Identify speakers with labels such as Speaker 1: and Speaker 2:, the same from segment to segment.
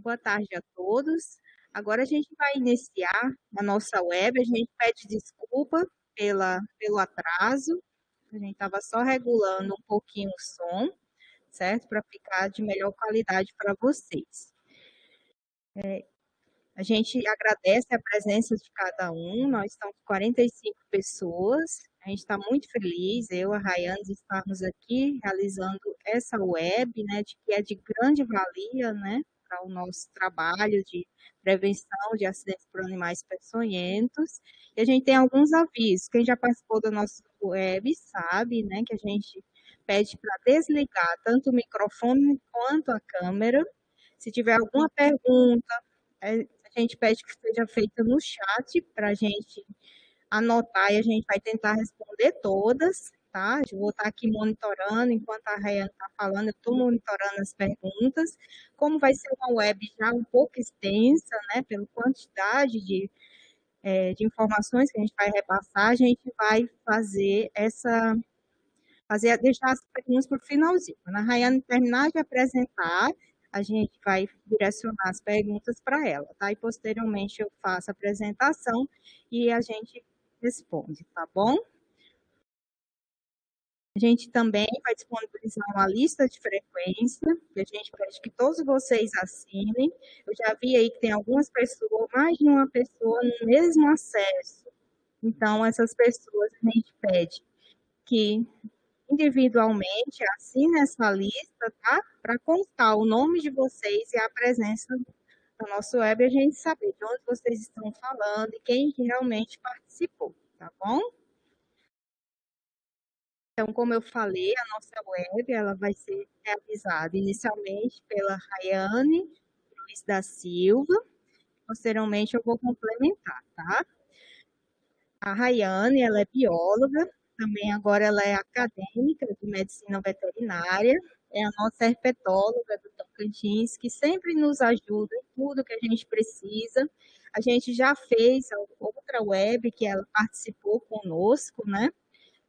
Speaker 1: Boa tarde a todos. Agora a gente vai iniciar a nossa web. A gente pede desculpa pelo atraso. A gente estava só regulando um pouquinho o som, certo? Para ficar de melhor qualidade para vocês. A gente agradece a presença de cada um. Nós estamos 45 pessoas. A gente está muito feliz, eu, a Rayane, de estarmos aqui realizando essa web, né, que é de grande valia, né, para o nosso trabalho de prevenção de acidentes por animais peçonhentos. E a gente tem alguns avisos. Quem já participou da nossa web sabe, né, que a gente pede para desligar tanto o microfone quanto a câmera. Se tiver alguma pergunta, a gente pede que seja feita no chat para a gente anotar e a gente vai tentar responder todas, tá? Eu vou estar aqui monitorando, enquanto a Rayane está falando, eu estou monitorando as perguntas. Como vai ser uma web já um pouco extensa, né, pela quantidade de informações que a gente vai repassar, a gente vai deixar as perguntas para o finalzinho. Quando a Rayane terminar de apresentar, a gente vai direcionar as perguntas para ela, tá? E posteriormente eu faço a apresentação e a gente responde, tá bom? A gente também vai disponibilizar uma lista de frequência, que a gente pede que todos vocês assinem. Eu já vi aí que tem algumas pessoas, mais de uma pessoa no mesmo acesso. Então, essas pessoas a gente pede que individualmente assine essa lista, tá? Para constar o nome de vocês e a presença no nosso web, a gente saber de onde vocês estão falando e quem que realmente participou, tá bom? Então, como eu falei, a nossa web ela vai ser realizada inicialmente pela Rayane Luiz da Silva, posteriormente eu vou complementar, tá? A Rayane, ela é bióloga, também agora ela é acadêmica de medicina veterinária, é a nossa herpetóloga do Tocantins, que sempre nos ajuda em tudo que a gente precisa. A gente já fez outra web que ela participou conosco, né?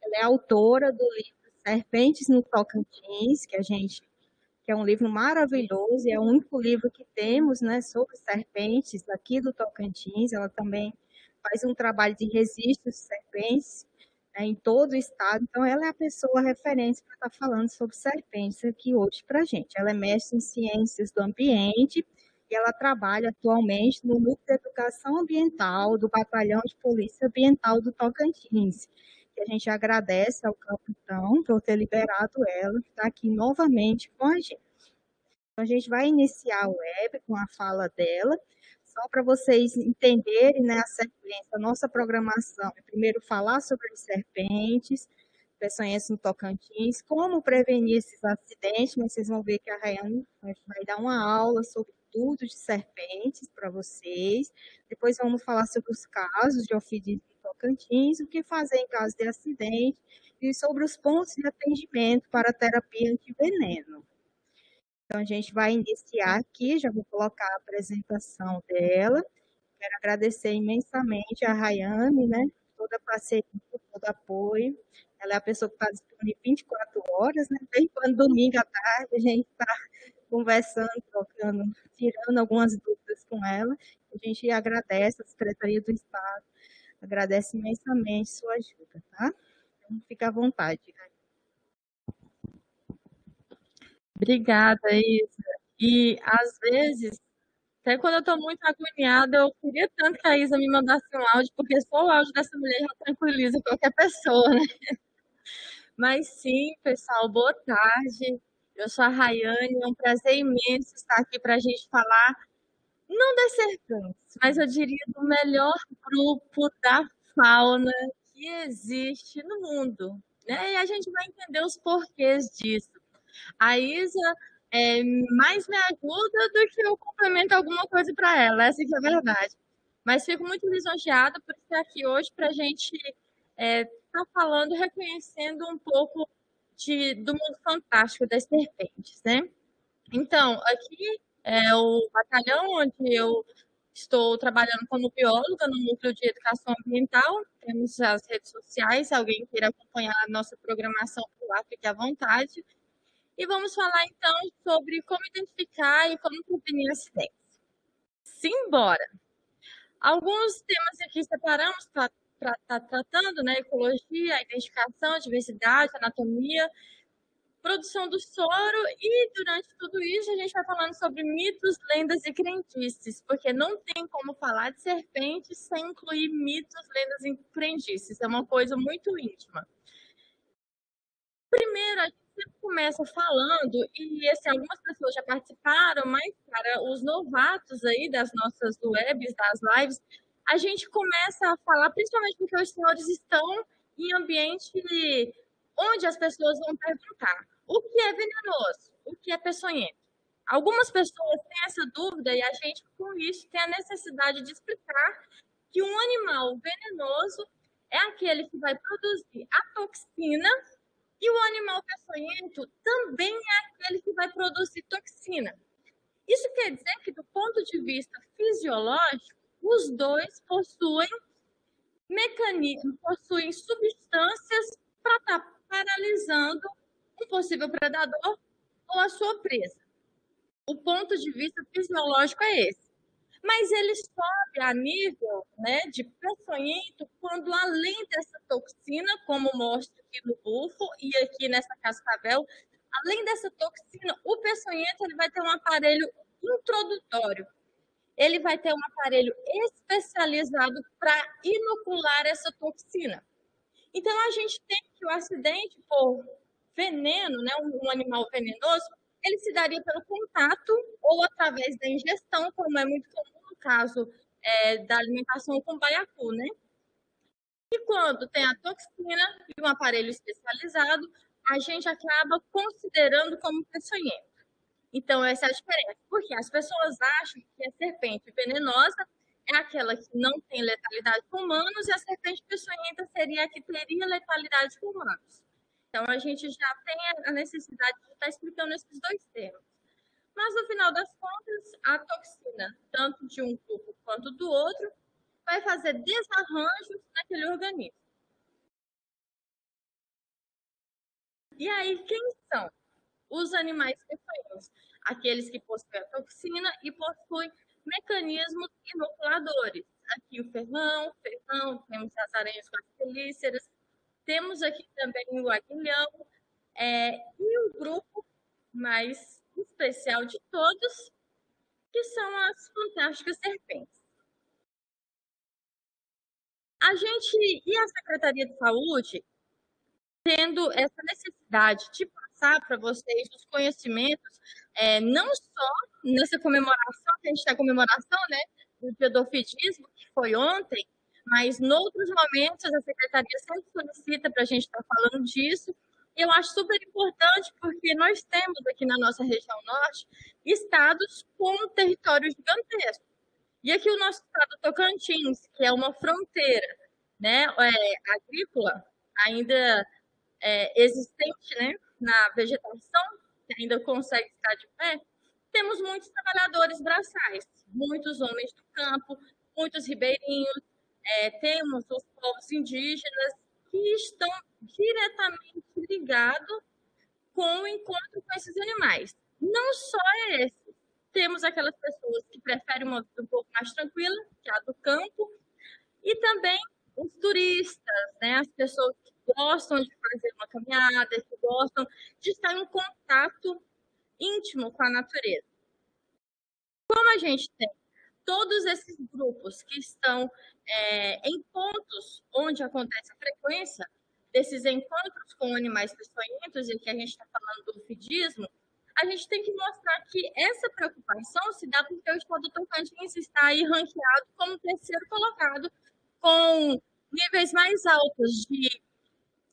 Speaker 1: Ela é autora do livro Serpentes no Tocantins, que é um livro maravilhoso, e é o único livro que temos, né, sobre serpentes aqui do Tocantins. Ela também faz um trabalho de registro de serpentes, né, em todo o estado. Então, ela é a pessoa referência para estar falando sobre serpentes aqui hoje para a gente. Ela é mestre em ciências do ambiente e ela trabalha atualmente no Núcleo de Educação Ambiental do Batalhão de Polícia Ambiental do Tocantins. Que a gente agradece ao capitão por ter liberado ela, que está aqui novamente com a gente. Então, a gente vai iniciar a web com a fala dela, só para vocês entenderem, né, a sequência. A nossa programação é primeiro falar sobre as serpentes, peçonhenses no Tocantins, como prevenir esses acidentes, mas vocês vão ver que a Rayane vai dar uma aula sobre tudo de serpentes para vocês. Depois vamos falar sobre os casos de ofidismo no Tocantins, o que fazer em caso de acidente, e sobre os pontos de atendimento para a terapia antiveneno. Então, a gente vai iniciar aqui, já vou colocar a apresentação dela. Quero agradecer imensamente a Rayane, né? Toda a parceria, todo apoio. Ela é a pessoa que está disponível 24 horas, né? Desde quando domingo à tarde a gente está conversando, trocando, tirando algumas dúvidas com ela. A gente agradece a Secretaria do Estado, agradece imensamente sua ajuda, tá? Então, fica à vontade.
Speaker 2: Obrigada, Isa. E às vezes, até quando eu estou muito agoniada, eu queria tanto que a Isa me mandasse um áudio, porque só o áudio dessa mulher já tranquiliza qualquer pessoa, né? Mas sim, pessoal, boa tarde. Eu sou a Rayane, é um prazer imenso estar aqui para a gente falar, não das serpentes, mas eu diria do melhor grupo da fauna que existe no mundo, né? E a gente vai entender os porquês disso. A Isa mais me ajuda do que eu complemento alguma coisa para ela, essa que é a verdade. Mas fico muito lisonjeada por estar aqui hoje para a gente estar falando, reconhecendo um pouco do mundo fantástico das serpentes, né? Então, aqui é o batalhão onde eu estou trabalhando como bióloga no núcleo de educação ambiental. Temos as redes sociais, se alguém queira acompanhar a nossa programação por lá, fique à vontade. E vamos falar então sobre como identificar e como prevenir acidentes. simbora. Alguns temas aqui separamos para estar tratando, né? Ecologia, identificação, diversidade, anatomia, produção do soro, e durante tudo isso a gente vai falando sobre mitos, lendas e crendices, porque não tem como falar de serpente sem incluir mitos, lendas e crendices, é uma coisa muito íntima. Primeiro, a gente sempre começa falando, e assim, algumas pessoas já participaram, mas para os novatos aí das nossas webs, das lives, a gente começa a falar, principalmente porque os senhores estão em ambiente onde as pessoas vão perguntar o que é venenoso, o que é peçonhento. Algumas pessoas têm essa dúvida e a gente, com isso, tem a necessidade de explicar que um animal venenoso é aquele que vai produzir a toxina, e o animal peçonhento também é aquele que vai produzir toxina. Isso quer dizer que, do ponto de vista fisiológico, os dois possuem mecanismos, possuem substâncias para estar paralisando um possível predador ou a sua presa. O ponto de vista fisiológico é esse. Mas ele sobe a nível, né, de peçonhento quando, além dessa toxina, como mostra aqui no bufo e aqui nessa cascavel, além dessa toxina, o peçonhento ele vai ter um aparelho introdutório. Ele vai ter um aparelho especializado para inocular essa toxina. Então, a gente tem que o acidente por veneno, né, um animal venenoso, ele se daria pelo contato ou através da ingestão, como é muito comum no caso da alimentação com baiacu, né? E quando tem a toxina e um aparelho especializado, a gente acaba considerando como peçonhento. Então, essa é a diferença. Porque as pessoas acham que a serpente venenosa é aquela que não tem letalidade com humanos, e a serpente peçonhenta seria a que teria letalidade com humanos. Então, a gente já tem a necessidade de estar explicando esses dois termos. Mas, no final das contas, a toxina, tanto de um grupo quanto do outro, vai fazer desarranjos naquele organismo. E aí, quem são os animais peçonhentos? Aqueles que possuem a toxina e possuem mecanismos inoculadores. Aqui o ferrão, temos as aranhas quelíceras, temos aqui também o aguilhão, e o grupo mais especial de todos, que são as fantásticas serpentes. A gente e a Secretaria de Saúde, tendo essa necessidade de passar para vocês os conhecimentos, não só nessa comemoração, que a gente está comemoração, né, do Dia do Ofidismo, que foi ontem, mas em outros momentos a Secretaria sempre solicita para a gente estar falando disso. Eu acho super importante porque nós temos aqui na nossa região norte estados com territórios gigantescos. E aqui o nosso estado Tocantins, que é uma fronteira, né, agrícola, ainda existente, né, na vegetação, que ainda consegue estar de pé, temos muitos trabalhadores braçais, muitos homens do campo, muitos ribeirinhos, temos os povos indígenas que estão diretamente ligados com o encontro com esses animais. Não só esses, temos aquelas pessoas que preferem uma vida um pouco mais tranquila, que é a do campo, e também os turistas, né? As pessoas que gostam de fazer uma caminhada, que gostam de estar em contato íntimo com a natureza. Como a gente tem todos esses grupos que estão em pontos onde acontece a frequência desses encontros com animais peçonhentos, e que a gente está falando do ofidismo, a gente tem que mostrar que essa preocupação se dá porque o estado do Tocantins está aí ranqueado como terceiro colocado, com níveis mais altos de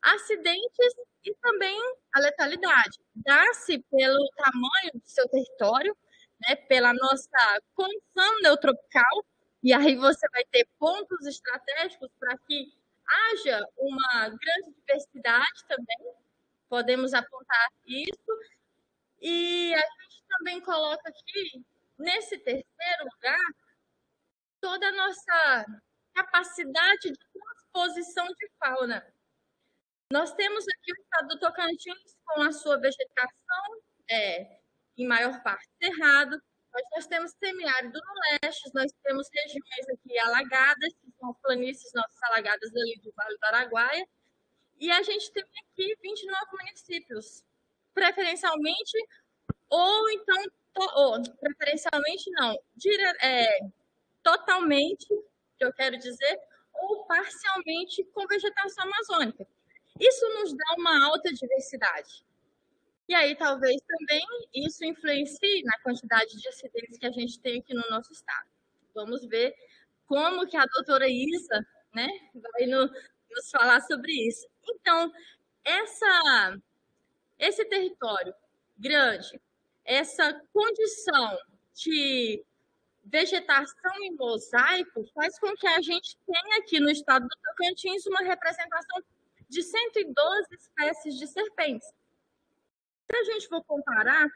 Speaker 2: acidentes e também a letalidade. Dá-se pelo tamanho do seu território, né, pela nossa condição neotropical, e aí você vai ter pontos estratégicos para que haja uma grande diversidade também, podemos apontar isso, e a gente também coloca aqui, nesse terceiro lugar, toda a nossa capacidade de transposição de fauna. Nós temos aqui o estado do Tocantins com a sua vegetação, em maior parte cerrado. Nós temos semiárido no leste, nós temos regiões aqui alagadas, que são planícies nossas alagadas ali do Vale do Araguaia, e a gente tem aqui 29 municípios, preferencialmente, ou então, preferencialmente não, totalmente, que eu quero dizer, ou parcialmente com vegetação amazônica. Isso nos dá uma alta diversidade. E aí, talvez também isso influencie na quantidade de acidentes que a gente tem aqui no nosso estado. Vamos ver como que a doutora Isa, né, vai nos falar sobre isso. Então, esse território grande, essa condição de vegetação em mosaico faz com que a gente tenha aqui no estado do Tocantins uma representação de 112 espécies de serpentes. Se a gente for comparar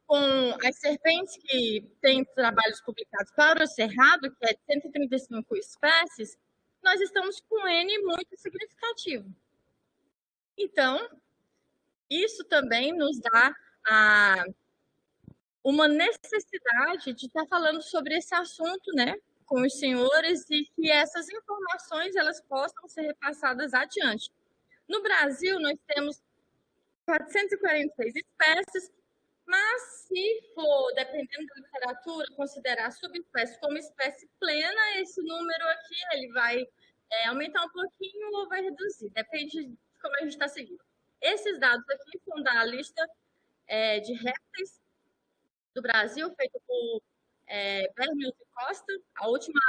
Speaker 2: com as serpentes que têm trabalhos publicados para o Cerrado, que é de 135 espécies, nós estamos com um N muito significativo. Então, isso também nos dá uma necessidade de estar falando sobre esse assunto, né, com os senhores e que essas informações elas possam ser repassadas adiante. No Brasil, nós temos 446 espécies, mas se for, dependendo da literatura, considerar subespécie como espécie plena, esse número aqui ele vai aumentar um pouquinho ou vai reduzir, depende de como a gente está seguindo. Esses dados aqui são da lista de répteis do Brasil, feita por Bermius e Costa. A última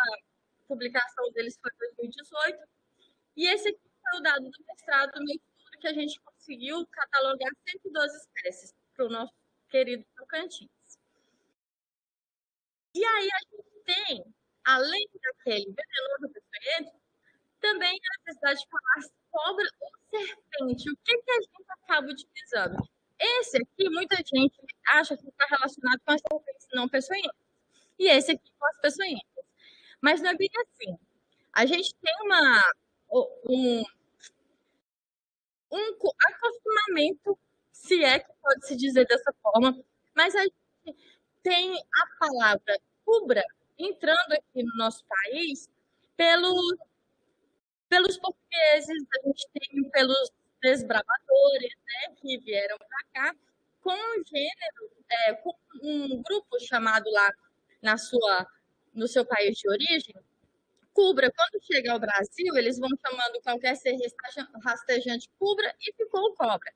Speaker 2: publicação deles foi em 2018. E esse aqui foi o dado do mestrado no estudo que a gente conseguiu catalogar 112 espécies para o nosso querido Tocantins. E aí a gente tem, além daquele venenoso peçonhento, também a necessidade de falar cobra ou serpente. O que a gente acaba utilizando? Esse aqui, muita gente acha que está relacionado com as serpentes não peçonhentas. E esse aqui com as peçonhentas. Mas não é bem assim. A gente tem um acostumamento, se é que pode se dizer dessa forma, mas a gente tem a palavra cubra entrando aqui no nosso país pelos portugueses, a gente tem pelos desbravadores, né, que vieram para cá, com um gênero, com um grupo chamado lá no seu país de origem, cubra. Quando chega ao Brasil, eles vão chamando qualquer ser rastejante cubra e ficou cobra.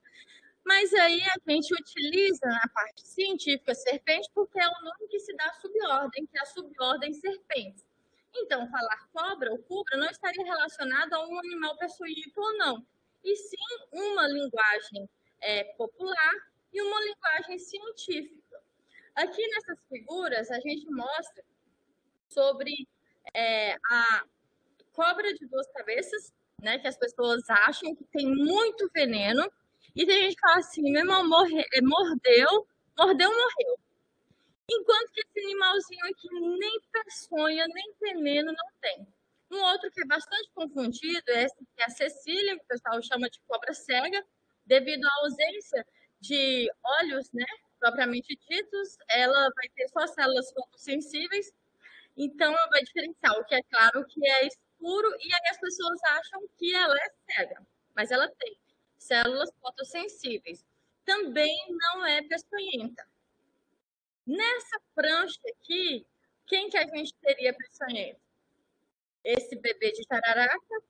Speaker 2: Mas aí a gente utiliza na parte científica serpente porque é o nome que se dá à subordem, que é a subordem serpente. Então, falar cobra ou cubra não estaria relacionado a um animal peçonhento ou não, e sim uma linguagem popular e uma linguagem científica. Aqui nessas figuras, a gente mostra sobre a cobra de duas cabeças, né, que as pessoas acham que tem muito veneno, e tem gente que fala assim, meu irmão, mordeu, morreu. Enquanto que esse animalzinho aqui nem peçonha, nem veneno não tem. Um outro que é bastante confundido é esse que é a Cecília, que o pessoal chama de cobra cega, devido à ausência de olhos, né, propriamente ditos, ela vai ter só células fotossensíveis, então ela vai diferenciar o que é claro, o que é escuro, e aí as pessoas acham que ela é cega, mas ela tem células fotossensíveis. Também não é peçonhenta. Nessa prancha aqui, quem que a gente teria peçonhento? Esse bebê de jararaca,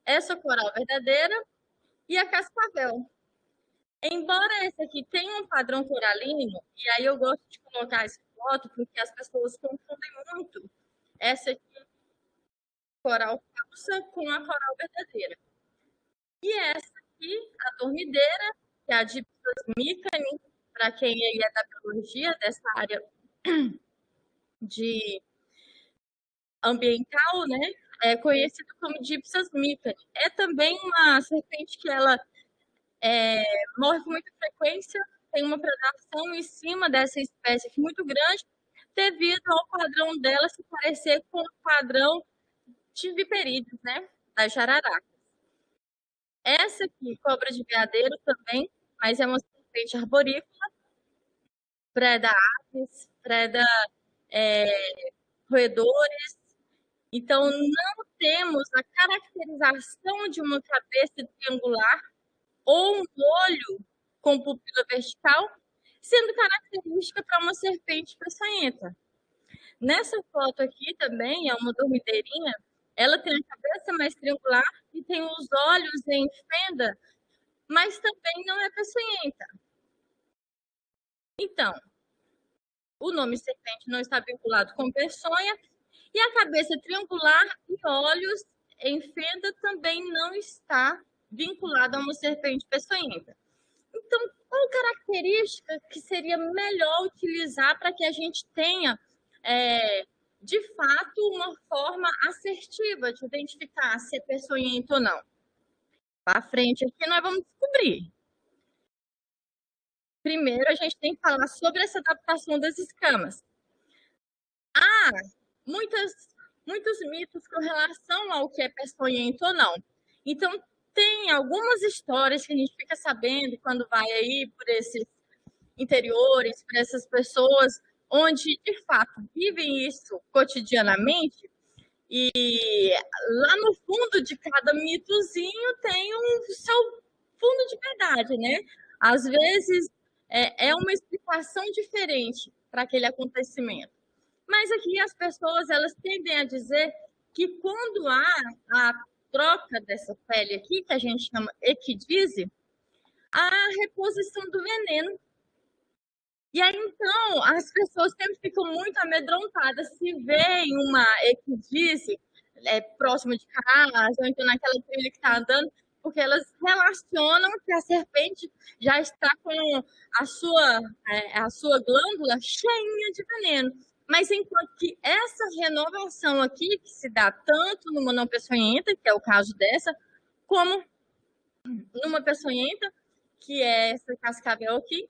Speaker 2: essa coral verdadeira e a cascavel. Embora esse aqui tenha um padrão coralino, e aí eu gosto de colocar essa foto porque as pessoas confundem muito essa aqui, coral falsa, com a coral verdadeira. E essa aqui, a dormideira, que é a Dipsas micani, para quem aí é da biologia, dessa área de ambiental, né? É conhecido como Dipsas micani. É também uma serpente que ela morre com muita frequência, tem uma predação em cima dessa espécie aqui muito grande, devido ao padrão dela se parecer com o padrão de viperídeos, né? Das jararacas. Essa aqui, cobra de veadeiro também, mas é uma serpente arborícola. preda aves, preda roedores. Então, não temos a caracterização de uma cabeça triangular ou um olho com pupila vertical, sendo característica para uma serpente peçonhenta. Nessa foto aqui também é uma dormideirinha. Ela tem a cabeça mais triangular e tem os olhos em fenda, mas também não é peçonhenta. Então, o nome serpente não está vinculado com peçonha e a cabeça triangular e olhos em fenda também não está vinculada a uma serpente peçonhenta. Então, qual característica que seria melhor utilizar para que a gente tenha, de fato, uma forma assertiva de identificar se é peçonhento ou não? Para frente aqui nós vamos descobrir. Primeiro, a gente tem que falar sobre essa adaptação das escamas. Há muitos mitos com relação ao que é peçonhento ou não. Então, tem algumas histórias que a gente fica sabendo quando vai aí por esses interiores, para essas pessoas onde, de fato, vivem isso cotidianamente. E lá no fundo de cada mitozinho tem um seu fundo de verdade, né? Às vezes é uma explicação diferente para aquele acontecimento. Mas aqui as pessoas elas tendem a dizer que quando há a troca dessa pele aqui, que a gente chama equidise, há a reposição do veneno. E aí, então, as pessoas sempre ficam muito amedrontadas se veem uma equidise próximo de casa, ou então naquela trilha que está andando, porque elas relacionam que a serpente já está com a sua glândula cheinha de veneno. Mas enquanto que essa renovação aqui, que se dá tanto numa não peçonhenta, que é o caso dessa, como numa peçonhenta, que é essa cascavel aqui,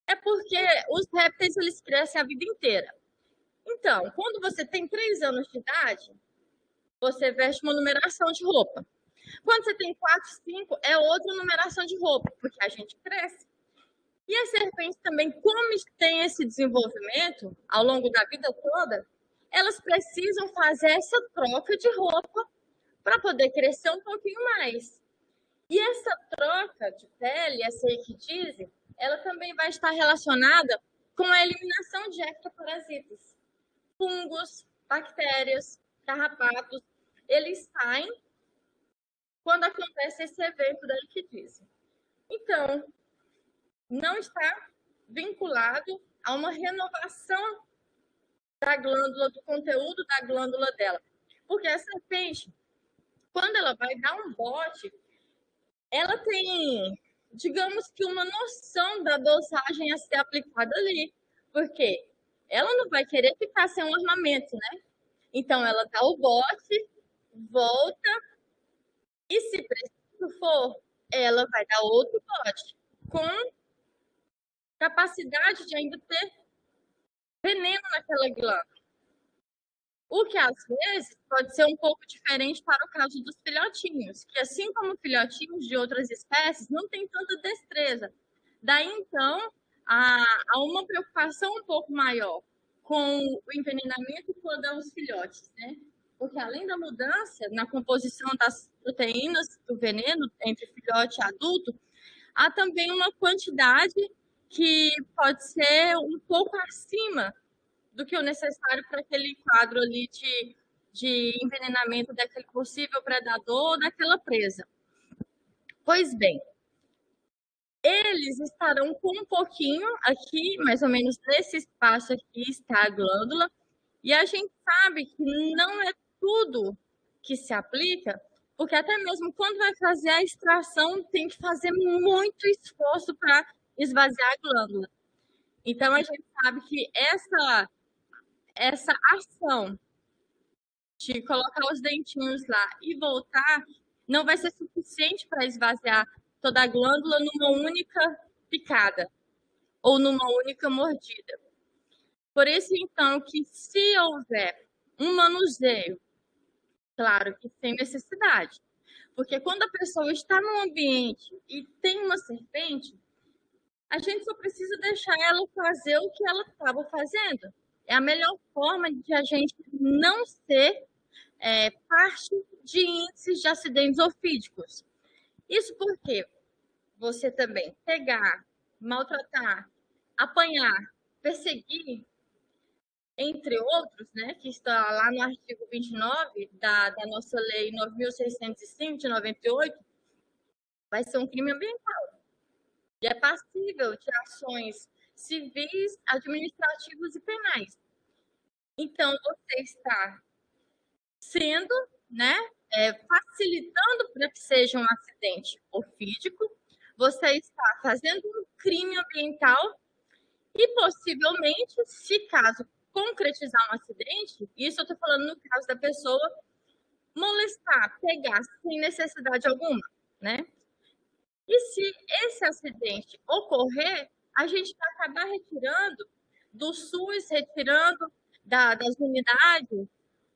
Speaker 2: é porque os répteis eles crescem a vida inteira. Então, quando você tem 3 anos de idade, você veste uma numeração de roupa. Quando você tem 4, 5, é outra numeração de roupa, porque a gente cresce. E as serpentes também, como têm esse desenvolvimento ao longo da vida toda, elas precisam fazer essa troca de roupa para poder crescer um pouquinho mais. E essa troca de pele, essa equidise, ela também vai estar relacionada com a eliminação de ectoparasitas. Fungos, bactérias, carrapatos, eles saem quando acontece esse evento da equidise. Então, não está vinculado a uma renovação da glândula, do conteúdo da glândula dela. Porque a serpente, quando ela vai dar um bote, ela tem, digamos que, uma noção da dosagem a ser aplicada ali. Porque ela não vai querer ficar sem um armamento, né? Então, ela dá o bote, volta, e se preciso for, ela vai dar outro bote, com capacidade de ainda ter veneno naquela glândula. O que, às vezes, pode ser um pouco diferente para o caso dos filhotinhos, que, assim como filhotinhos de outras espécies, não tem tanta destreza. Daí, então, há uma preocupação um pouco maior com o envenenamento quando é os filhotes, né? Porque, além da mudança na composição das proteínas do veneno entre filhote e adulto, há também uma quantidade que pode ser um pouco acima do que o necessário para aquele quadro ali de envenenamento daquele possível predador ou daquela presa. Pois bem, eles estarão com um pouquinho aqui, mais ou menos nesse espaço aqui está a glândula, e a gente sabe que não é tudo que se aplica, porque até mesmo quando vai fazer a extração, tem que fazer muito esforço para esvaziar a glândula. Então, a gente sabe que essa ação de colocar os dentinhos lá e voltar não vai ser suficiente para esvaziar toda a glândula numa única picada ou numa única mordida. Por isso, então, que se houver um manuseio, claro que sem necessidade, porque quando a pessoa está num ambiente e tem uma serpente, a gente só precisa deixar ela fazer o que ela estava fazendo. É a melhor forma de a gente não ser parte de índices de acidentes ofídicos. Isso porque você também pegar, maltratar, apanhar, perseguir, entre outros, né, que está lá no artigo 29 da nossa lei 9.605 de 98, vai ser um crime ambiental. E é passível de ações civis, administrativas e penais. Então, você está sendo, né, facilitando para que seja um acidente ofídico, você está fazendo um crime ambiental e, possivelmente, se caso concretizar um acidente, isso eu estou falando no caso da pessoa molestar, pegar sem necessidade alguma, né? E se esse acidente ocorrer, a gente vai acabar retirando do SUS, retirando das unidades,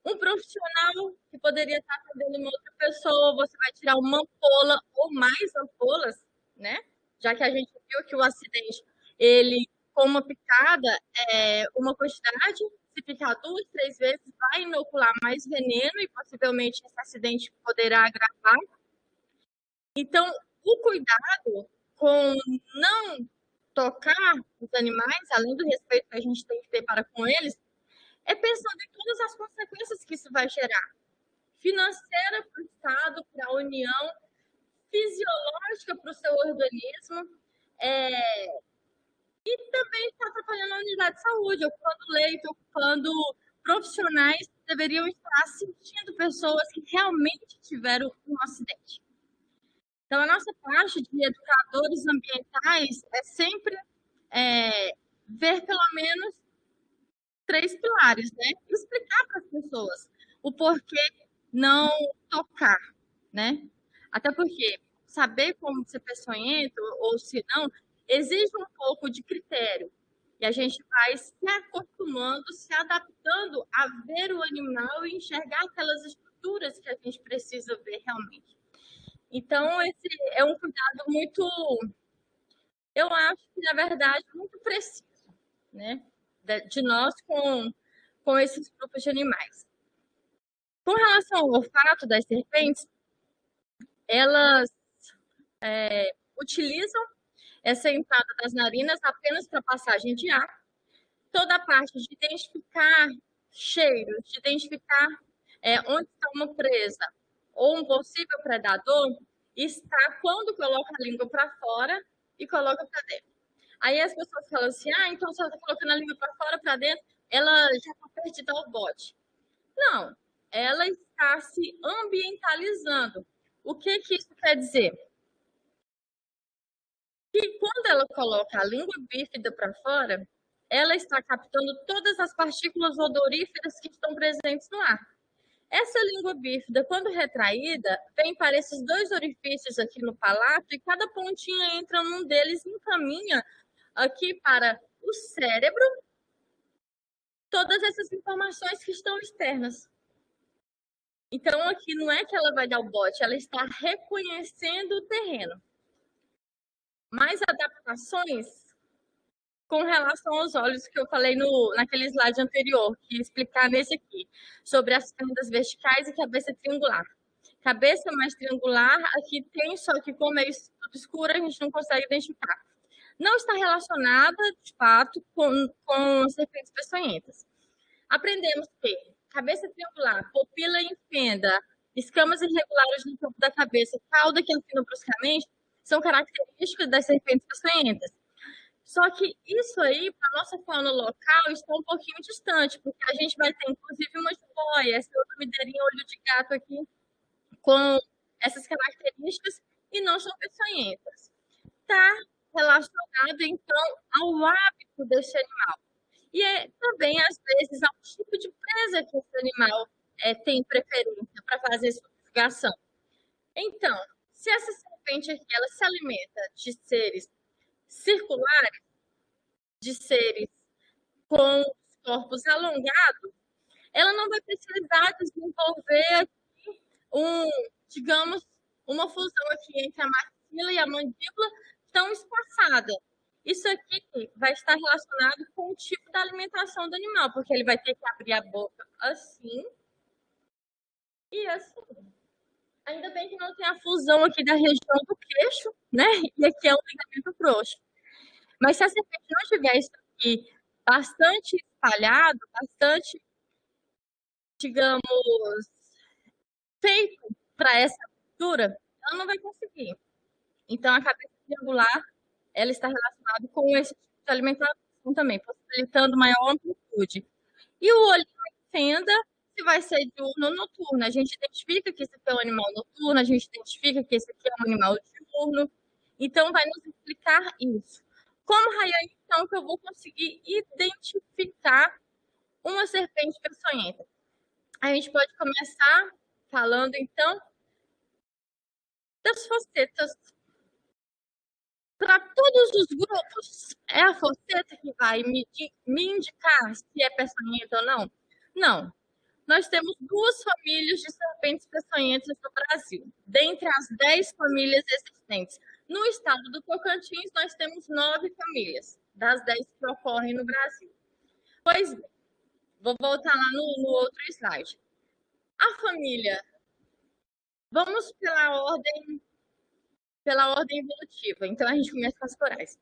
Speaker 2: um profissional que poderia estar atendendo uma outra pessoa, você vai tirar uma ampola ou mais ampolas, né? Já que a gente viu que o acidente, ele, com uma picada, uma quantidade, se picar 2, 3 vezes, vai inocular mais veneno e possivelmente esse acidente poderá agravar. Então, o cuidado com não tocar os animais, além do respeito que a gente tem que ter para com eles, é pensando em todas as consequências que isso vai gerar. Financeira para o Estado, para a União, fisiológica para o seu organismo, e também está atrapalhando a unidade de saúde, ocupando leito, ocupando profissionais que deveriam estar assistindo pessoas que realmente tiveram um acidente. Então, a nossa parte de educadores ambientais é sempre ver pelo menos 3 pilares, né? Explicar para as pessoas o porquê não tocar, né? Até porque saber como ser peçonhento ou se não exige um pouco de critério. E a gente vai se acostumando, se adaptando a ver o animal e enxergar aquelas estruturas que a gente precisa ver realmente. Então, esse é um cuidado muito, eu acho que, na verdade, muito preciso, né? De nós com esses grupos de animais. Com relação ao olfato das serpentes, elas utilizam essa entrada das narinas apenas para passagem de ar. Toda a parte de identificar cheiros, de identificar onde está uma presa ou um possível predador, está quando coloca a língua para fora e coloca para dentro. Aí as pessoas falam assim, então se ela está colocando a língua para fora, para dentro, ela já está perdida ao bote. Não, ela está se ambientalizando. O que isso quer dizer? Que quando ela coloca a língua bífida para fora, ela está captando todas as partículas odoríferas que estão presentes no ar. Essa língua bífida, quando retraída, vem para esses 2 orifícios aqui no palato e cada pontinha entra num deles e encaminha aqui para o cérebro todas essas informações que estão externas. Então, aqui não é que ela vai dar o bote, ela está reconhecendo o terreno. Mais adaptações com relação aos olhos que eu falei naquele slide anterior, que ia explicar nesse aqui, sobre as fendas verticais e cabeça triangular. Cabeça mais triangular, aqui tem, só que como é tudo escuro, a gente não consegue identificar. Não está relacionada, de fato, com serpentes peçonhentas. Aprendemos que cabeça triangular, pupila em fenda, escamas irregulares no topo da cabeça, cauda que afina bruscamente, são características das serpentes peçonhentas. Só que isso aí, para a nossa fauna local, está um pouquinho distante, porque a gente vai ter, inclusive, uma jiboia, essa outra mideirinha olho de gato aqui, com essas características, e não são peçonhentas. Está relacionado, então, ao hábito desse animal. E também, às vezes, ao tipo de presa que esse animal tem preferência para fazer sua investigação. Então, se essa serpente aqui, ela se alimenta de seres circulares, de seres com os corpos alongados, ela não vai precisar desenvolver aqui digamos, uma fusão aqui entre a maxila e a mandíbula tão espaçada. Isso aqui vai estar relacionado com o tipo da alimentação do animal, porque ele vai ter que abrir a boca assim e assim. Ainda bem que não tem a fusão aqui da região do queixo, né? E aqui é o ligamento frouxo. Mas se a serpente não tiver isso aqui bastante espalhado, bastante, digamos, feito para essa altura, ela não vai conseguir. Então, a cabeça triangular, ela está relacionada com esse tipo de alimentação também, possibilitando maior amplitude. E o olhinho fenda, se vai ser diurno ou noturno. A gente identifica que esse aqui é um animal noturno, a gente identifica que esse aqui é um animal diurno. Então, vai nos explicar isso. Como raio, então, que eu vou conseguir identificar uma serpente peçonhenta? A gente pode começar falando, então, das focetas. Para todos os grupos, é a foceta que vai me indicar se é peçonhenta ou não? Não. Nós temos 2 famílias de serpentes peçonhentas no Brasil, dentre as 10 famílias existentes. No estado do Tocantins, nós temos 9 famílias, das 10 que ocorrem no Brasil. Pois bem, vou voltar lá no outro slide. A família, vamos pela ordem evolutiva. Então, a gente começa com as corais.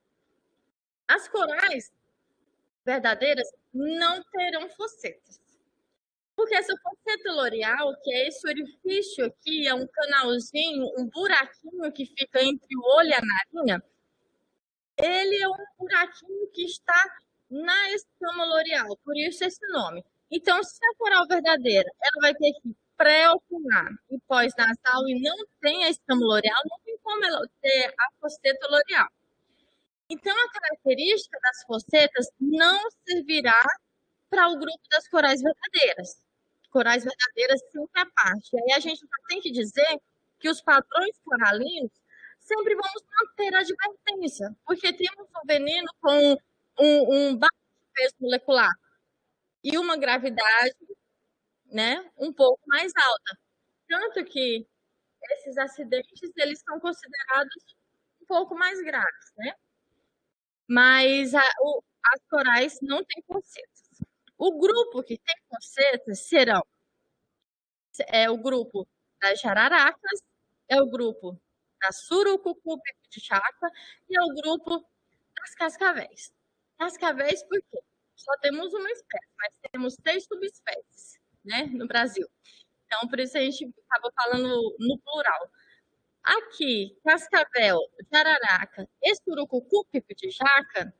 Speaker 2: As corais verdadeiras não terão focetas. Porque essa foceta loreal, que é esse orifício aqui, é um canalzinho, um buraquinho que fica entre o olho e a narina, ele é um buraquinho que está na escama loreal, por isso esse nome. Então, se a coral verdadeira, ela vai ter que pré-ocular e pós-nasal e não tem a escama loreal, não tem como ela ter a foceta loreal. Então, a característica das focetas não servirá para o grupo das corais verdadeiras. Corais verdadeiras sempre à parte. E aí a gente tem que dizer que os padrões coralinos sempre vamos manter a advertência, porque temos um veneno com um baixo peso molecular e uma gravidade, né, um pouco mais alta. Tanto que esses acidentes, eles são considerados um pouco mais graves, né? Mas as corais não têm focetas. O grupo que tem focetas serão o grupo das jararacas, é o grupo da surucucu pipitichaca e é o grupo das cascavéis. Cascavéis por quê? Só temos uma espécie, mas temos 3 subespécies, né, no Brasil. Então, por isso a gente acaba falando no plural. Aqui, cascavel, jararaca e surucucu pipitichaca,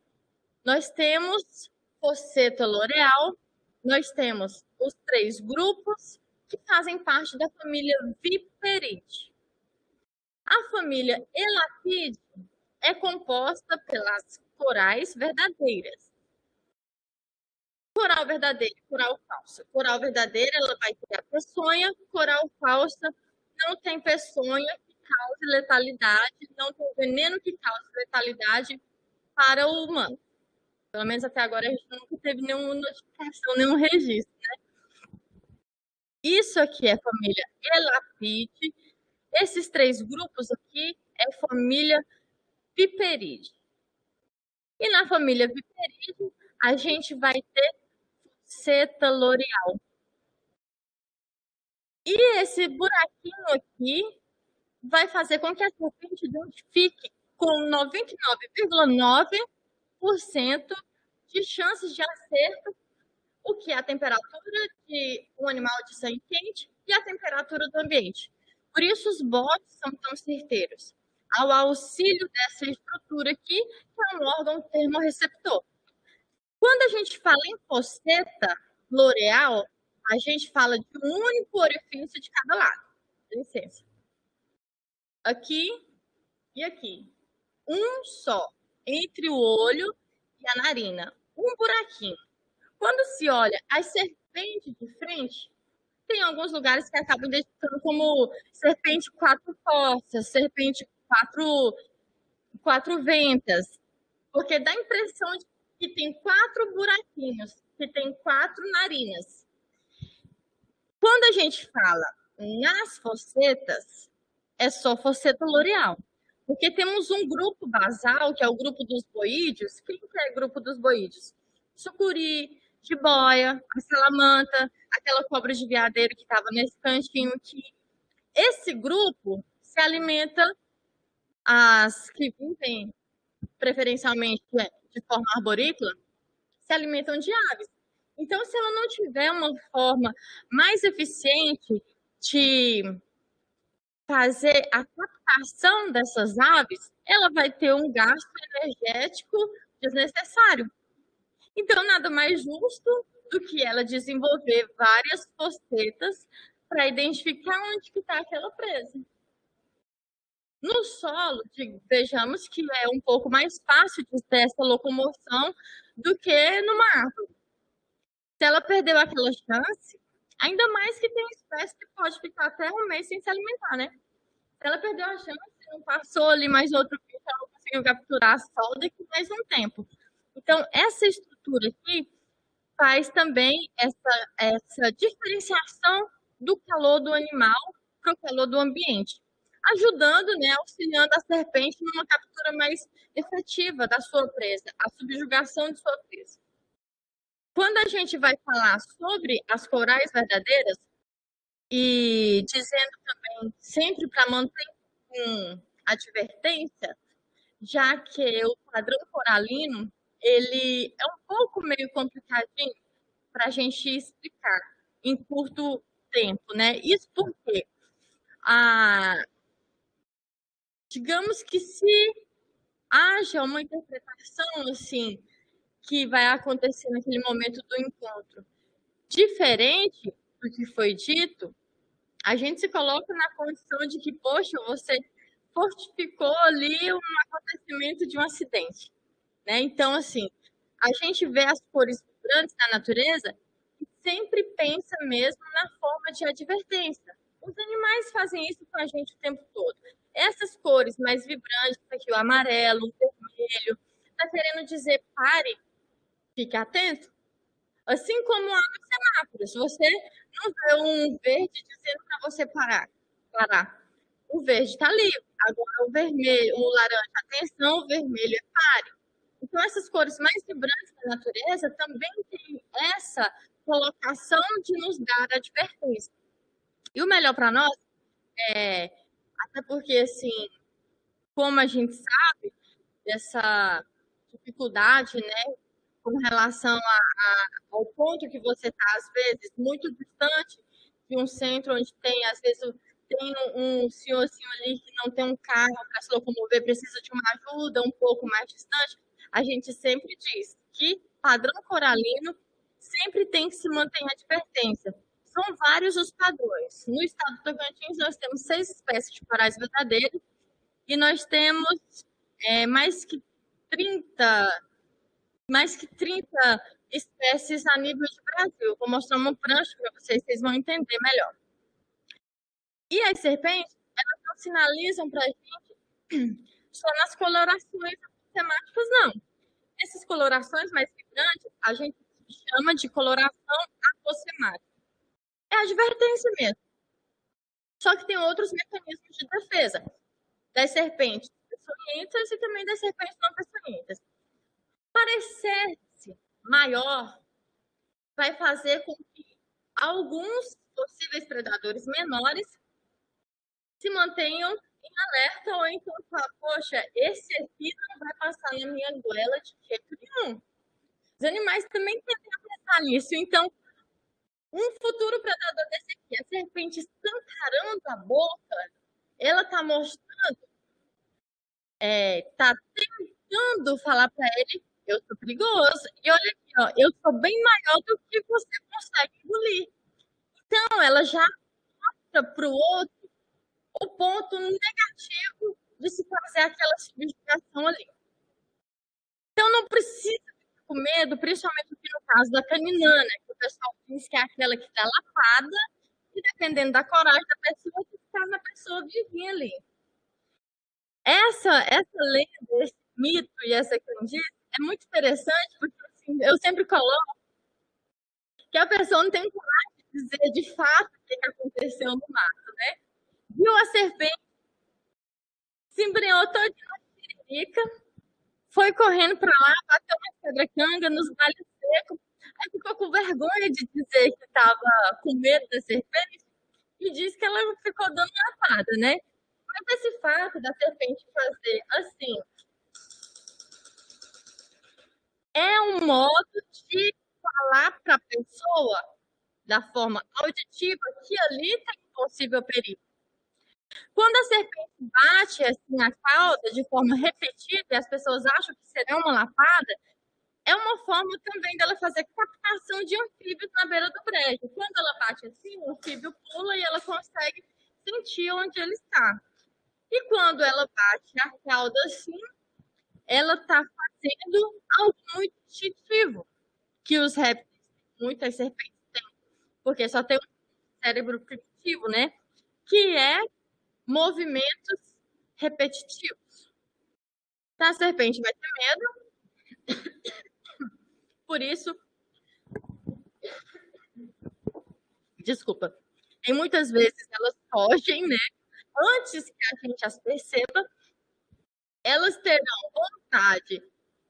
Speaker 2: nós temos foceta loreal, nós temos os 3 grupos que fazem parte da família Viperidae. A família Elapidae é composta pelas corais verdadeiras. Coral verdadeira e coral falsa. Coral verdadeira, ela vai ter a peçonha, coral falsa não tem peçonha que cause letalidade, não tem veneno que cause letalidade para o humano. Pelo menos até agora a gente nunca teve nenhuma notificação, nenhum registro, né? Isso aqui é família Elapidae. Esses 3 grupos aqui é família Viperidae. E na família Viperidae, a gente vai ter foceta loreal. E esse buraquinho aqui vai fazer com que a serpente identifique com 99,9% de chances de acerto o que é a temperatura de um animal de sangue quente e a temperatura do ambiente. Por isso os botes são tão certeiros, ao auxílio dessa estrutura aqui, que é um órgão termorreceptor. Quando a gente fala em foceta loreal, a gente fala de um único orifício de cada lado. Dá licença. Aqui e aqui. Um só, entre o olho e a narina. Um buraquinho. Quando se olha as serpentes de frente, tem alguns lugares que acabam identificando como serpente 4 costas, serpente 4 ventas, porque dá a impressão de que tem 4 buraquinhos, que tem 4 narinas. Quando a gente fala nas focetas, é só foceta loreal. Porque temos um grupo basal, que é o grupo dos boídeos. Quem que é o grupo dos boídeos? Sucuri, jiboia, a salamanta, aquela cobra de veadeiro que estava nesse cantinho aqui. Esse grupo se alimenta, as que vivem preferencialmente de forma arborícola, se alimentam de aves. Então, se ela não tiver uma forma mais eficiente de fazer a captação dessas aves, ela vai ter um gasto energético desnecessário. Então, nada mais justo do que ela desenvolver várias focetas para identificar onde está aquela presa. No solo, vejamos que é um pouco mais fácil de ter essa locomoção do que numa árvore. Se ela perdeu aquela chance, ainda mais que tem espécie que pode ficar até um mês sem se alimentar, né? Se ela perdeu a chance, não passou ali mais outro bicho, ela não conseguiu capturar só daqui mais um tempo. Então, essa estrutura aqui faz também essa diferenciação do calor do animal para o calor do ambiente, ajudando, né, auxiliando a serpente numa captura mais efetiva da sua presa, a subjugação de sua presa. Quando a gente vai falar sobre as corais verdadeiras, e dizendo também sempre para manter advertência, já que o padrão coralino ele é um pouco meio complicadinho para a gente explicar em curto tempo, né? Isso porque, digamos que se haja uma interpretação assim que vai acontecer naquele momento do encontro diferente do que foi dito, a gente se coloca na condição de que, poxa, você fortificou ali um acontecimento de um acidente, né? Então, assim, a gente vê as cores vibrantes na natureza e sempre pensa mesmo na forma de advertência. Os animais fazem isso com a gente o tempo todo. Essas cores mais vibrantes, aqui o amarelo, o vermelho, está querendo dizer pare, fique atento. Assim como há no semáforo, se você não vê um verde dizendo para você parar. O verde está ali, agora o vermelho, o laranja, atenção, o vermelho é pare. Então, essas cores mais vibrantes da natureza também têm essa colocação de nos dar advertência. E o melhor para nós é, até porque, assim, como a gente sabe dessa dificuldade, né, com relação ao ponto que você está, às vezes, muito distante de um centro onde tem, às vezes, tem um senhorzinho ali que não tem um carro para se locomover, precisa de uma ajuda um pouco mais distante, a gente sempre diz que padrão coralino sempre tem que se manter em advertência. São vários os padrões. No estado do Tocantins, nós temos 6 espécies de corais verdadeiros e nós temos mais que 30 espécies a nível de Brasil. Vou mostrar uma prancha para vocês, vocês vão entender melhor. E as serpentes, elas não sinalizam para a gente só nas colorações temáticas, não. Essas colorações mais vibrantes, a gente chama de coloração apossemática. É advertência mesmo. Só que tem outros mecanismos de defesa das serpentes peçonhentas e também das serpentes não peçonhentas. Parecer-se maior vai fazer com que alguns possíveis predadores menores se mantenham em alerta ou então falar, poxa, esse aqui não vai passar na minha goela de jeito nenhum. Os animais também tendem a pensar nisso. Então, um futuro predador desse aqui, a serpente escancarando a boca, ela está mostrando, está tentando falar para ele, eu sou perigoso. E olha aqui, ó, eu sou bem maior do que você consegue engolir. Então, ela já mostra para o outro o ponto negativo de se fazer aquela subjugação ali. Então, não precisa ficar com medo, principalmente aqui no caso da caninana, que o pessoal diz que é aquela que dá lapada, e dependendo da coragem da pessoa, que faz a pessoa viver ali. Essa lenda, esse mito e essa crendice é muito interessante, porque assim, eu sempre coloco que a pessoa não tem coragem de dizer de fato o que aconteceu no mato, né? Viu a serpente, se embrenhou todo na tiririca, foi correndo para lá, bateu na quebra-canga, nos galhos secos, aí ficou com vergonha de dizer que estava com medo da serpente e disse que ela ficou dando lapada, né? Mas esse fato da serpente fazer assim é um modo de falar para a pessoa da forma auditiva que ali tem um possível perigo. Quando a serpente bate assim a cauda de forma repetida e as pessoas acham que será uma lapada, é uma forma também dela fazer captação de anfíbios na beira do brejo. Quando ela bate assim, o anfíbio pula e ela consegue sentir onde ele está. E quando ela bate a cauda assim, ela está fazendo algo muito instintivo, que os répteis, muitas serpentes têm, porque só tem um cérebro primitivo, né? Que é movimentos repetitivos. Então, a serpente vai ter medo, por isso, desculpa, e muitas vezes elas fogem, né? Antes que a gente as perceba, elas terão vontade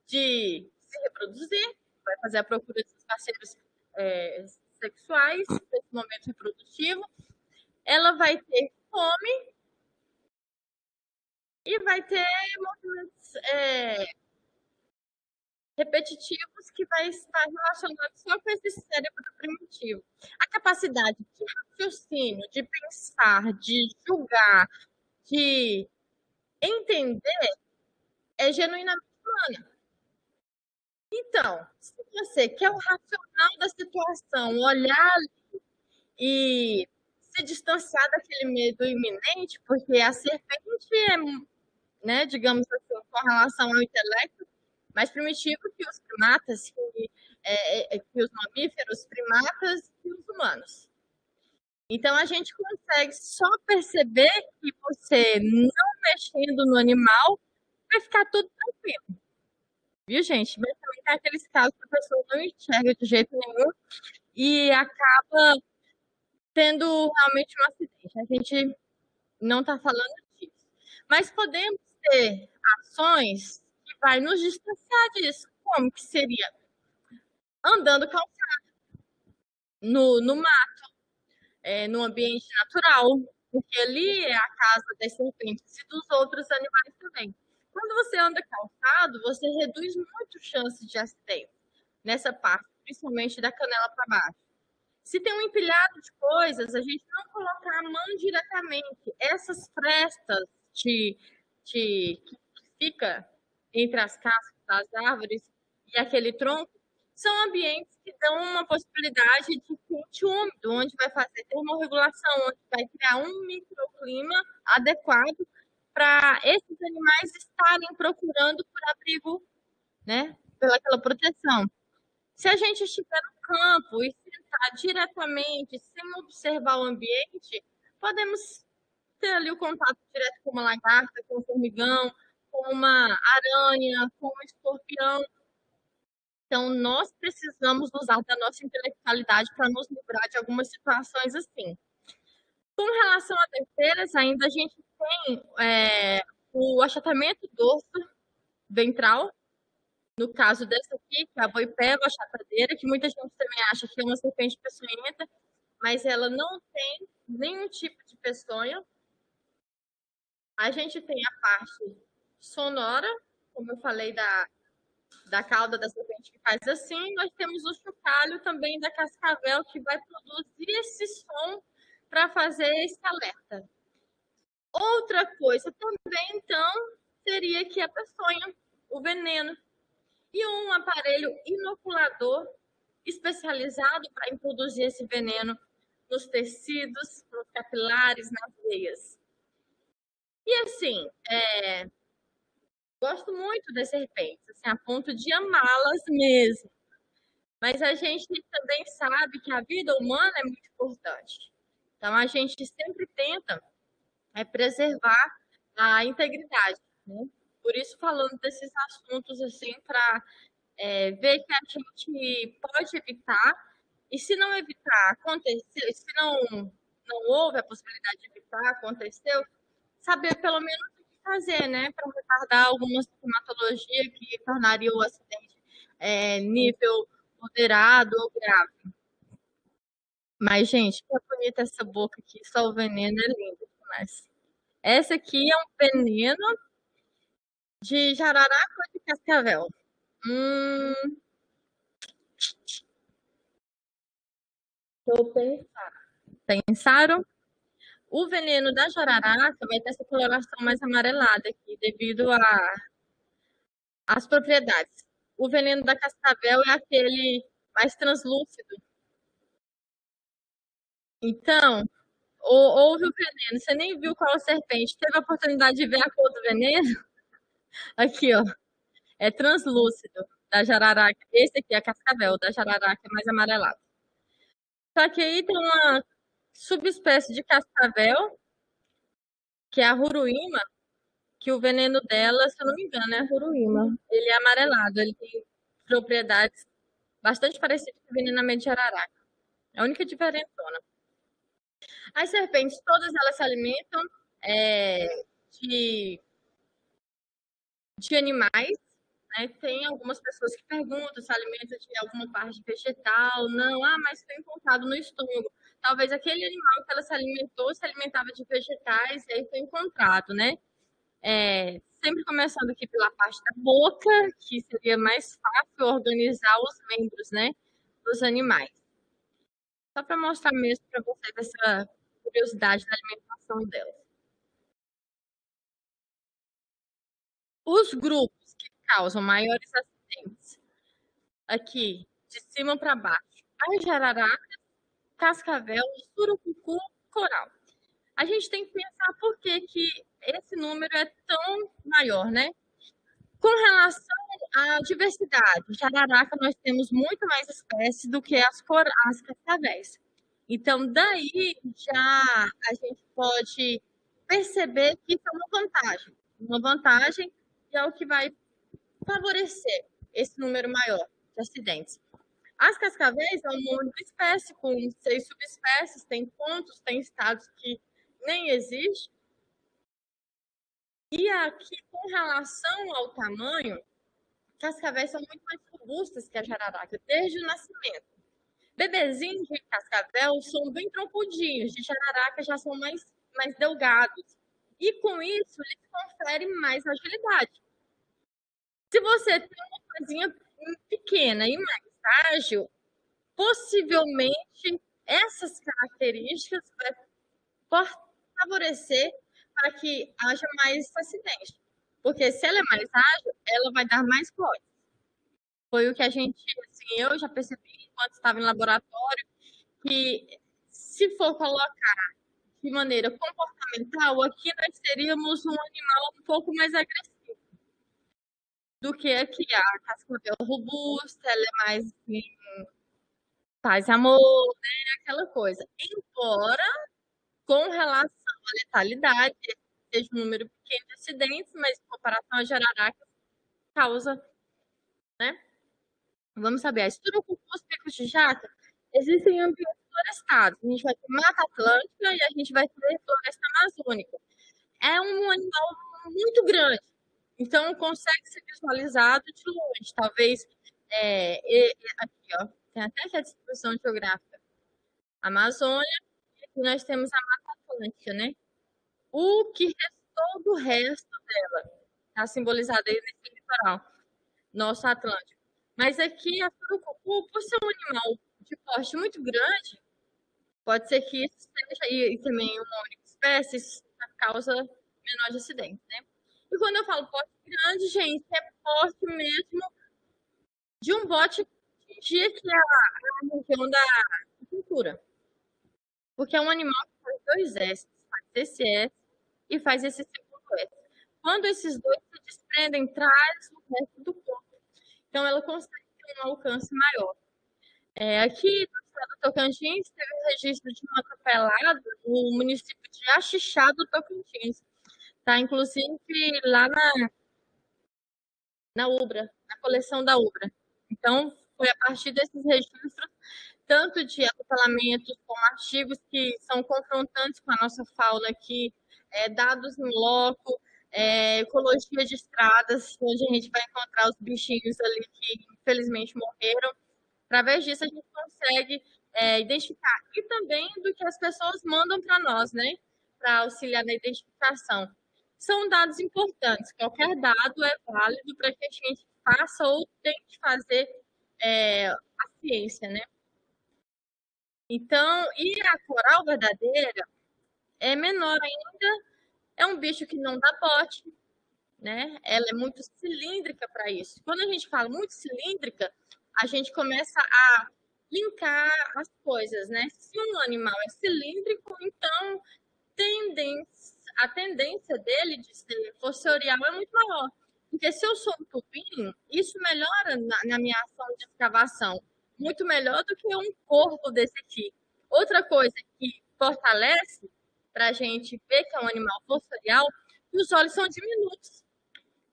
Speaker 2: de se reproduzir, vai fazer a procura dos parceiros sexuais nesse momento reprodutivo, ela vai ter fome e vai ter movimentos repetitivos que vai estar relacionado só com esse cérebro primitivo. A capacidade de raciocínio, de pensar, de julgar, de entender é genuinamente humana. Então, se você quer o racional da situação, olhar e se distanciar daquele medo iminente, porque a serpente é, né, digamos assim, com relação ao intelecto, mais primitivo que os primatas, que os mamíferos, primatas e os humanos. Então, a gente consegue só perceber que você não mexendo no animal vai ficar tudo tranquilo. Viu, gente? Mas também tem aqueles casos que a pessoa não enxerga de jeito nenhum e acaba tendo realmente um acidente. A gente não está falando disso. Mas podemos ter ações que vai nos distanciar disso. Como que seria? Andando calçado, no mato, no ambiente natural, porque ali é a casa das serpentes e dos outros animais também. Quando você anda calçado, você reduz muito a chance de acidente nessa parte, principalmente da canela para baixo. Se tem um empilhado de coisas, a gente não colocar a mão diretamente. Essas frestas que fica entre as cascas das árvores e aquele tronco são ambientes que dão uma possibilidade de quente úmido, onde vai fazer termorregulação, onde vai criar um microclima adequado para esses animais estarem procurando por abrigo, né? Pelaquela proteção. Se a gente estiver no campo e sentar diretamente, sem observar o ambiente, podemos ter ali o contato direto com uma lagarta, com um formigão, com uma aranha, com um escorpião. Então, nós precisamos usar da nossa intelectualidade para nos livrar de algumas situações assim. Com relação a terceiras, ainda a gente tem o achatamento do dorso ventral, no caso dessa aqui, que é a boipeba achatadeira, que muita gente também acha que é uma serpente peçonhenta, mas ela não tem nenhum tipo de peçonha. A gente tem a parte sonora, como eu falei, da cauda da serpente que faz assim. Nós temos o chocalho também da cascavel, que vai produzir esse som para fazer esse alerta. Outra coisa também, então, seria que a peçonha, o veneno, e um aparelho inoculador especializado para introduzir esse veneno nos tecidos, nos capilares, nas veias. E assim, gosto muito das serpentes, assim, a ponto de amá-las mesmo. Mas a gente também sabe que a vida humana é muito importante. Então a gente sempre tenta preservar a integridade, né? Por isso falando desses assuntos assim para ver que a gente pode evitar, e se não evitar, aconteceu, se não houve a possibilidade de evitar, aconteceu, saber pelo menos o que fazer, né, para retardar alguma sintomatologia que tornaria o acidente nível moderado ou grave. Mas, gente, que bonita essa boca aqui, só o veneno é lindo demais. Essa aqui é um veneno de jararaca ou de cascavel? Tô pensando. Pensaram? O veneno da jararaca vai ter essa coloração mais amarelada aqui, devido às propriedades. O veneno da cascavel é aquele mais translúcido. Então, houve o veneno. Você nem viu qual serpente. Teve a oportunidade de ver a cor do veneno? Aqui, ó. É translúcido da jararaca. Esse aqui é a cascavel, da jararaca é mais amarelado. Só que aí tem uma subespécie de cascavel, que é a ruruíma, que o veneno dela, se eu não me engano, é a ruruíma. Ele é amarelado, ele tem propriedades bastante parecidas com o venenamento de jararaca. É a única diferença. As serpentes, todas elas se alimentam de animais, né? Tem algumas pessoas que perguntam se alimenta de alguma parte vegetal. Não, mas foi encontrado no estômago. Talvez aquele animal que ela se alimentou se alimentava de vegetais e aí foi encontrado, né? Sempre começando aqui pela parte da boca, que seria mais fácil organizar os membros, né, dos animais. Só para mostrar mesmo para vocês essa curiosidade da alimentação delas. Os grupos que causam maiores acidentes, aqui, de cima para baixo, as jararacas, cascavel, surucucu, coral. A gente tem que pensar por que esse número é tão maior, né? Com relação à diversidade, jararaca nós temos muito mais espécies do que as cascavéis. Então, daí já a gente pode perceber que isso é uma vantagem. Uma vantagem e é o que vai favorecer esse número maior de acidentes. As cascavéis é uma única espécie, com 6 subespécies, tem pontos, tem estados que nem existem. E aqui, com relação ao tamanho, cascavéis são muito mais robustas que a jararaca, desde o nascimento. Bebezinhos de cascavel são bem troncudinhos, de jararaca já são mais delgados. E com isso, eles conferem mais agilidade. Se você tem uma coisinha pequena e mais ágil, possivelmente essas características vai favorecer para que haja mais acidente. Porque se ela é mais ágil, ela vai dar mais corte. Foi o que a gente, assim, eu já percebi enquanto estava em laboratório, que se for colocar de maneira comportamental, aqui nós teríamos um animal um pouco mais agressivo do que aqui. A cascavel robusta, ela é mais assim, paz e amor, né? Aquela coisa. Embora, com relação à letalidade, seja um número pequeno de acidentes, mas em comparação à jararaca, causa, né? Vamos saber, a surucucu, os picos de jaca, existem em ambientes florestados. A gente vai ter Mata Atlântica e a gente vai ter Floresta Amazônica. É um animal muito grande, então consegue ser visualizado de longe. Talvez, aqui, ó, tem até aqui a distribuição geográfica. Amazônia, e aqui nós temos a Mata Atlântica, né? O que restou do resto dela está simbolizado aí nesse litoral, nosso Atlântico. Mas aqui a surucucu, por ser um animal de porte muito grande, pode ser que isso seja, e também uma única espécie, isso causa menor de acidente, né? E quando eu falo porte grande, gente, é porte mesmo de um bote que atingir aqui a região da cintura. Porque é um animal que faz 2 S, faz esse S e faz esse segundo S. Quando esses dois se desprendem, traz o resto do corpo. Então, ela consegue ter um alcance maior. Aqui no estado do Tocantins, teve um registro de um atropelado no município de Axixá do Tocantins. Está, inclusive, lá na UBRA, na coleção da UBRA. Então, foi a partir desses registros, tanto de atropelamentos como artigos que são confrontantes com a nossa fauna aqui, dados em loco, ecologia de estradas, onde a gente vai encontrar os bichinhos ali que infelizmente morreram. Através disso, a gente consegue identificar. E também do que as pessoas mandam para nós, né? Para auxiliar na identificação. São dados importantes. Qualquer dado é válido para que a gente faça ou tente fazer a ciência, né? Então, e a coral verdadeira é menor ainda, é um bicho que não dá bote, né? Ela é muito cilíndrica para isso. Quando a gente fala muito cilíndrica, a gente começa a linkar as coisas, né? Se um animal é cilíndrico, então a tendência dele de ser fossorial é muito maior. Porque se eu sou um tubinho, isso melhora na minha ação de escavação. Muito melhor do que um corpo desse aqui. Outra coisa que fortalece para a gente ver que é um animal fossorial, os olhos são diminutos.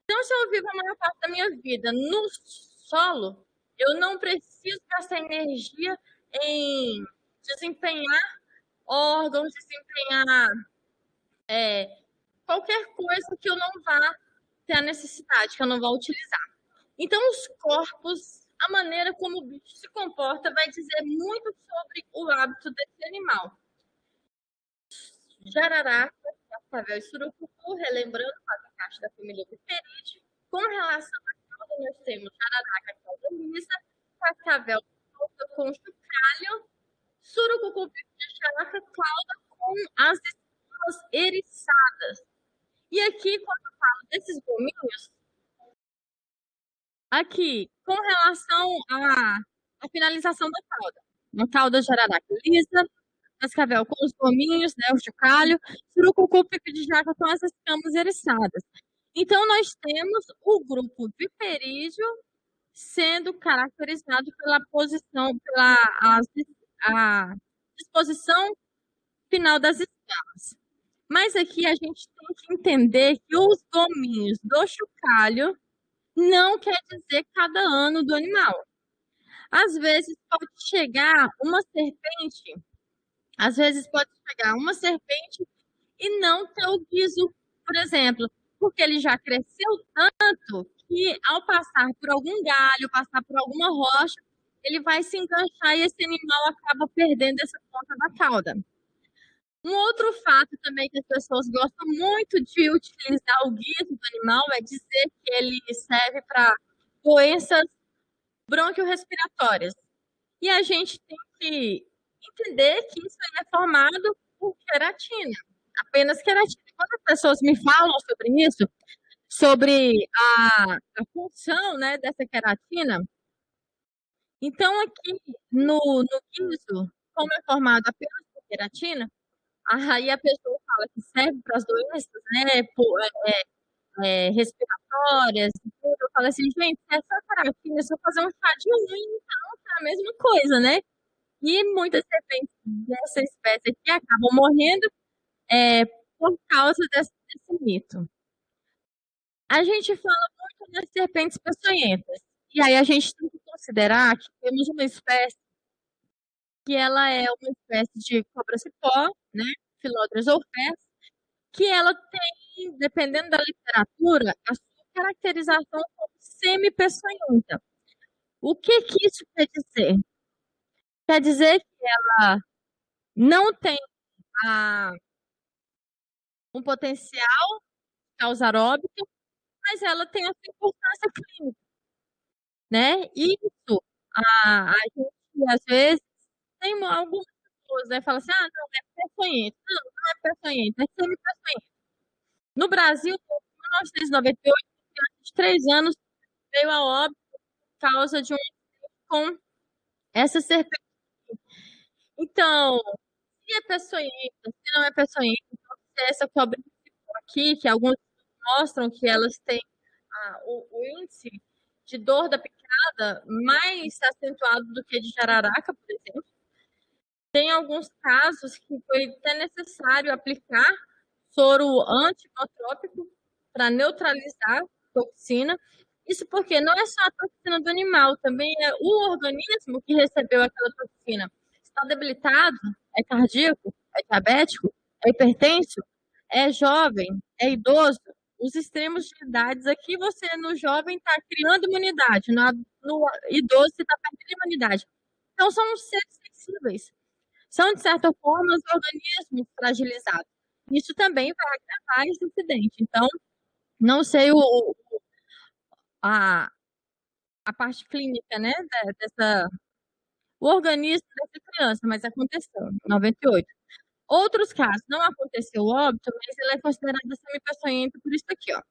Speaker 2: Então, se eu vivo a maior parte da minha vida no solo, eu não preciso gastar energia em desempenhar órgãos, desempenhar qualquer coisa que eu não vá ter a necessidade, que eu não vá utilizar. Então, os corpos, a maneira como o bicho se comporta, vai dizer muito sobre o hábito desse animal. Jararaca, cascavel e surucucu, relembrando a caixa da família Viperide. Com relação à cauda, nós temos jararaca, cauda lisa, cascavel com chocalho, surucucu, bico de characa, cauda com as escamas eriçadas. E aqui, quando eu falo desses gominhos, aqui, com relação à finalização da cauda. Uma cauda jararaca lisa, cascavel com os gominhos, né, o chocalho, surucucu, pico de jaca com as escamas eriçadas. Então, nós temos o grupo viperídeo sendo caracterizado pela posição, a disposição final das escamas. Mas aqui a gente tem que entender que os gominhos do chocalho não quer dizer cada ano do animal. Às vezes pode chegar uma serpente, e não ter o guiso, por exemplo, porque ele já cresceu tanto que ao passar por algum galho, passar por alguma rocha, ele vai se enganchar e esse animal acaba perdendo essa ponta da cauda. Um outro fato também que as pessoas gostam muito de utilizar o guiso do animal é dizer que ele serve para doenças bronquiorrespiratórias. E a gente tem que entender que isso aí é formado por queratina, apenas queratina. Quando as pessoas me falam sobre isso, sobre a função, né, dessa queratina, então aqui no guiso, como é formado apenas por queratina, aí a pessoa fala que serve para as doenças, né, respiratórias e tudo. Eu falo assim, gente, se é só queratina, é só fazer um chá de unha, então é a mesma coisa, né? E muitas serpentes dessa espécie aqui acabam morrendo por causa desse mito. A gente fala muito das serpentes peçonhentas. E aí a gente tem que considerar que temos uma espécie que ela é uma espécie de cobra-cipó, né? Philodrus orfés, que ela tem, dependendo da literatura, a sua caracterização como semi-peçonhenta. O que isso quer dizer? Quer dizer que ela não tem um potencial de causar óbito, mas ela tem a sua importância clínica, né? Isso, a gente, às vezes, tem algumas pessoas, né, falam assim, não, é peçonhento. Não é peçonhento, é semi-peçonhento. No Brasil, em 1998, de 3 anos, veio a óbito por causa de um com essa serpente. Então, se é peçonhenta, se não é peçonhenta, então, se é essa cobra aqui, que alguns mostram que elas têm o índice de dor da picada mais acentuado do que de jararaca, por exemplo. Tem alguns casos que foi até necessário aplicar soro antimotrópico para neutralizar a toxina. Isso porque não é só a toxina do animal, também é o organismo que recebeu aquela toxina. Está debilitado, é cardíaco, é diabético, é hipertenso, é jovem, é idoso. os extremos de idades aqui, você no jovem está criando imunidade, no idoso você está perdendo imunidade. Então, são seres sensíveis. São, de certa forma, os organismos fragilizados. Isso também vai agravar esse acidente. Então, não sei a, a parte clínica, né, o organismo dessa criança, mas aconteceu, em 98. Outros casos, não aconteceu óbito, mas ela é considerada semi-peçonhenta por isso aqui, ó.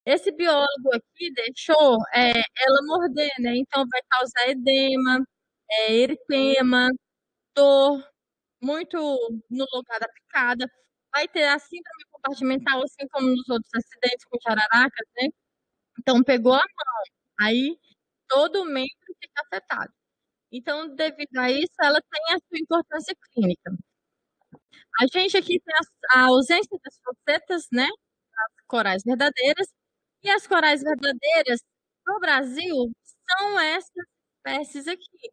Speaker 2: Esse biólogo aqui deixou ela morder, né? Então vai causar edema, eritema, dor, muito no lugar da picada. Vai ter a síndrome compartimental, assim como nos outros acidentes com jararacas, né? Então pegou a mão, aí todo o membro fica afetado. Então, devido a isso, ela tem a sua importância clínica. A gente aqui tem a ausência das falsetas, né? As corais verdadeiras. E as corais verdadeiras no Brasil são essas espécies aqui.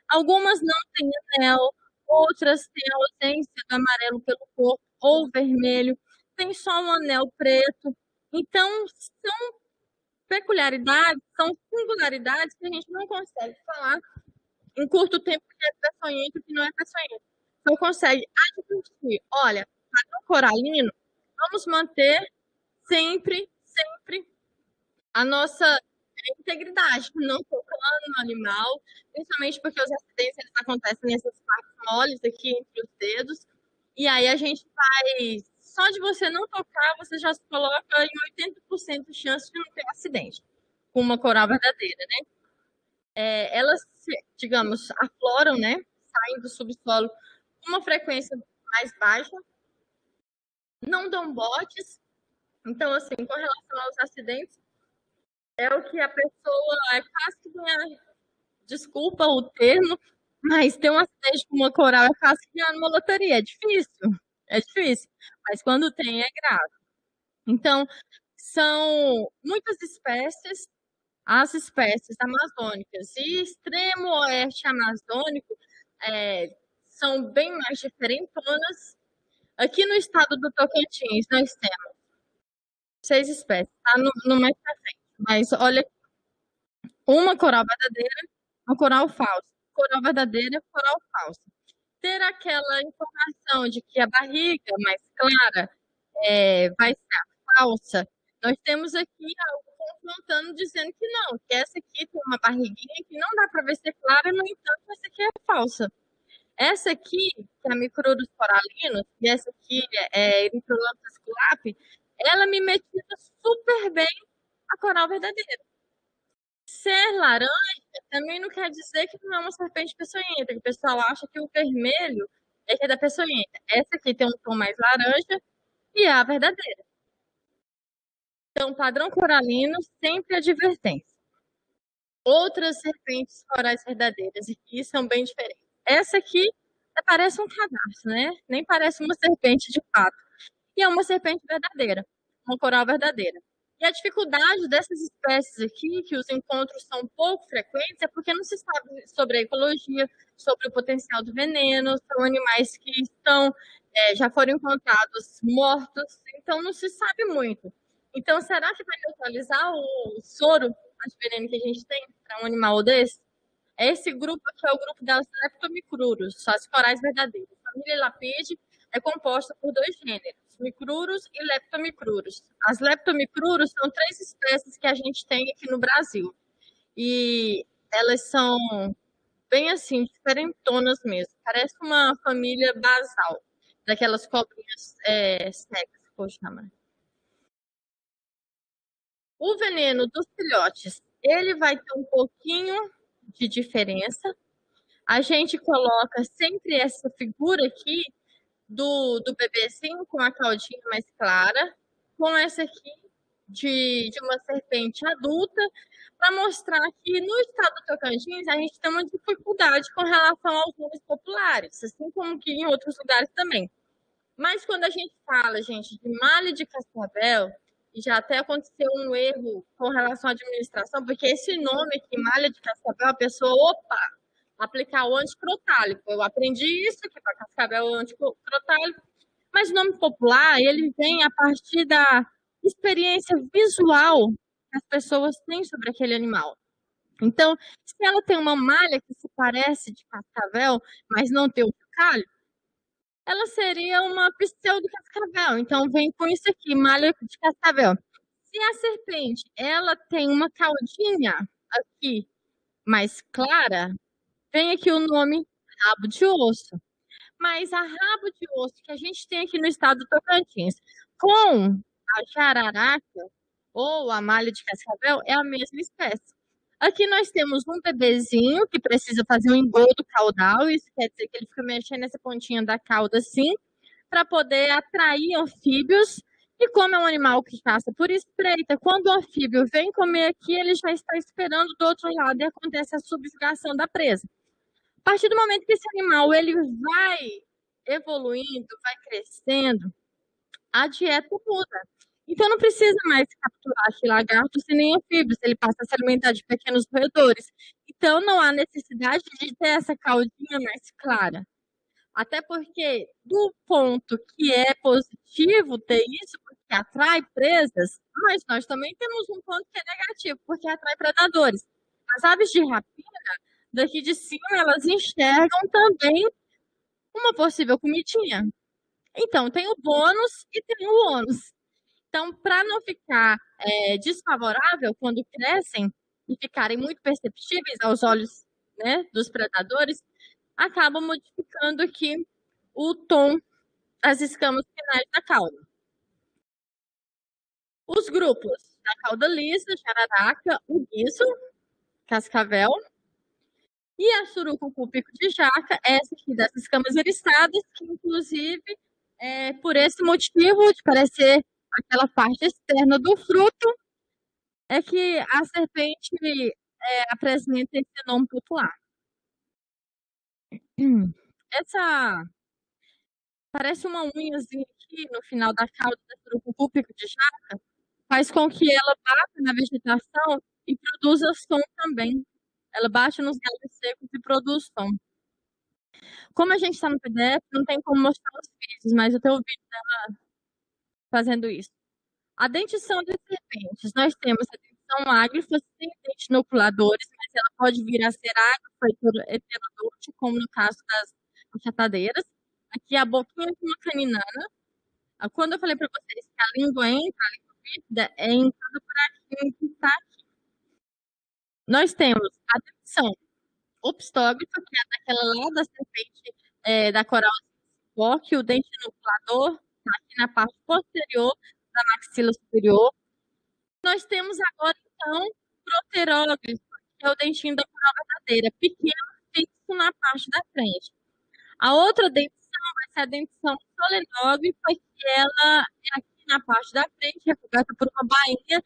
Speaker 2: Algumas não têm anel, outras têm a ausência do amarelo pelo corpo ou vermelho, tem só um anel preto. Então, são peculiaridades, são singularidades que a gente não consegue falar em curto tempo que é peçonhento e que não é peçonhento. Então, consegue advertir, olha, padrão coralino, vamos manter sempre a nossa integridade, não tocando no animal, principalmente porque os acidentes eles acontecem nessas partes moles aqui entre os dedos, e aí a gente vai, só de você não tocar, você já se coloca em 80% de chance de não ter um acidente com uma coral verdadeira, né? Elas, digamos, afloram, né? Saem do subsolo com uma frequência mais baixa, não dão botes. Então, assim, com relação aos acidentes, é o que a pessoa é quase que ganhar, desculpa o termo, mas ter um acidente com uma coral é quase que ganhar numa loteria. É difícil, mas quando tem é grave. Então, são muitas espécies, as espécies amazônicas e extremo oeste amazônico são bem mais diferentonas. Aqui no estado do Tocantins, nós temos 6 espécies, tá no mais pra frente. Mas olha, uma coral verdadeira, uma coral falsa. Coral verdadeira, coral falsa. Ter aquela informação de que a barriga mais clara vai ser a falsa, nós temos aqui algo confrontando, dizendo que não, que essa aqui tem uma barriguinha que não dá para ver ser clara, no entanto, essa aqui é falsa. Essa aqui, que é a Micrurus coralinos, e essa aqui é Erythrolanthus culapi, ela mimetiza super bem a coral verdadeira. Ser laranja também não quer dizer que não é uma serpente peçonhenta, que o pessoal acha que o vermelho é que é da peçonhenta. Essa aqui tem um tom mais laranja e é a verdadeira. Então, padrão coralino, sempre advertência. Outras serpentes corais verdadeiras, e que são bem diferentes. Essa aqui parece um cadarço, né? Nem parece uma serpente de fato. E é uma serpente verdadeira, uma coral verdadeira. E a dificuldade dessas espécies aqui, que os encontros são pouco frequentes, é porque não se sabe sobre a ecologia, sobre o potencial do veneno, são animais que já foram encontrados mortos, então não se sabe muito. Então, será que vai neutralizar o soro antiveneno que a gente tem para um animal desse? Esse grupo aqui é o grupo das Leptomicrurus, são as corais verdadeiras. A família Lapide é composta por 2 gêneros, Micrurus e Leptomicrurus. As Leptomicrurus são 3 espécies que a gente tem aqui no Brasil. E elas são bem assim, diferentonas mesmo. Parece uma família basal, daquelas cobrinhas cegas, vou chamar. O veneno dos filhotes, ele vai ter um pouquinho de diferença. A gente coloca sempre essa figura aqui do bebezinho com a caudinha mais clara, com essa aqui de uma serpente adulta, para mostrar que no estado do Tocantins a gente tem uma dificuldade com relação aos nomes populares, assim como que em outros lugares também. Mas quando a gente fala, gente, de malha de cascavel, e já até aconteceu um erro com relação à administração, porque esse nome aqui, malha de cascavel, a pessoa, opa, aplicar o anticrotálico. Eu aprendi isso, que para cascavel é o anticrotálico, mas o nome popular, ele vem a partir da experiência visual que as pessoas têm sobre aquele animal. Então, se ela tem uma malha que se parece de cascavel, mas não tem o chocalho, ela seria uma pseudo-cascavel. Então, vem com isso aqui, malha de cascavel. Se a serpente, ela tem uma caudinha aqui mais clara, vem aqui o nome rabo de osso. Mas a rabo de osso que a gente tem aqui no estado do Tocantins, com a jararaca ou a malha de cascavel, é a mesma espécie. Aqui nós temos um bebezinho que precisa fazer um engodo caudal, isso quer dizer que ele fica mexendo nessa pontinha da cauda assim, para poder atrair anfíbios. E como é um animal que caça por espreita, quando o anfíbio vem comer aqui, ele já está esperando do outro lado e acontece a subjugação da presa. A partir do momento que esse animal ele vai evoluindo, vai crescendo, a dieta muda. Então não precisa mais capturar aqui lagartos e nem anfíbios, ele passa a se alimentar de pequenos roedores. Então não há necessidade de ter essa caudinha mais clara. Até porque, do ponto que é positivo ter isso, porque atrai presas, mas nós também temos um ponto que é negativo, porque atrai predadores. As aves de rapina, daqui de cima, elas enxergam também uma possível comidinha. Então, tem o bônus e tem o ônus. Então, para não ficar desfavorável quando crescem e ficarem muito perceptíveis aos olhos, né, dos predadores, acaba modificando aqui o tom das escamas finais da cauda. Os grupos da cauda lisa, jararaca, o guiso, cascavel, e a surucucu pico de jaca, essa aqui das escamas eriçadas, que inclusive, por esse motivo de parecer aquela parte externa do fruto, é que a serpente apresenta esse nome popular. Essa parece uma unhazinha aqui no final da cauda da surucucu pico de jaca, faz com que ela bata na vegetação e produza som também. Ela bate nos galhos secos e produz som. Como a gente está no PDF, não tem como mostrar os vídeos, mas eu tenho um vídeo dela fazendo isso. A dentição das serpentes. Nós temos a dentição áglifa sem dentes inoculadores, mas ela pode vir a ser áglifa heterodonte, como no caso das achatadeiras. Aqui a boquinha de uma caninana. Quando eu falei para vocês que a língua entra, a língua bífida, é entrando por aqui, que está aqui. Nós temos a dentição opstógrafa, que é daquela lá da serpente da coral cipó, que o dente inoculador está aqui na parte posterior da maxila superior. Nós temos agora, então, proterógrafo, que é o dentinho da coral verdadeira, pequeno, fixo na parte da frente. A outra dentição vai ser a dentição solenógrafa, que ela é aqui na parte da frente, recoberta por uma bainha,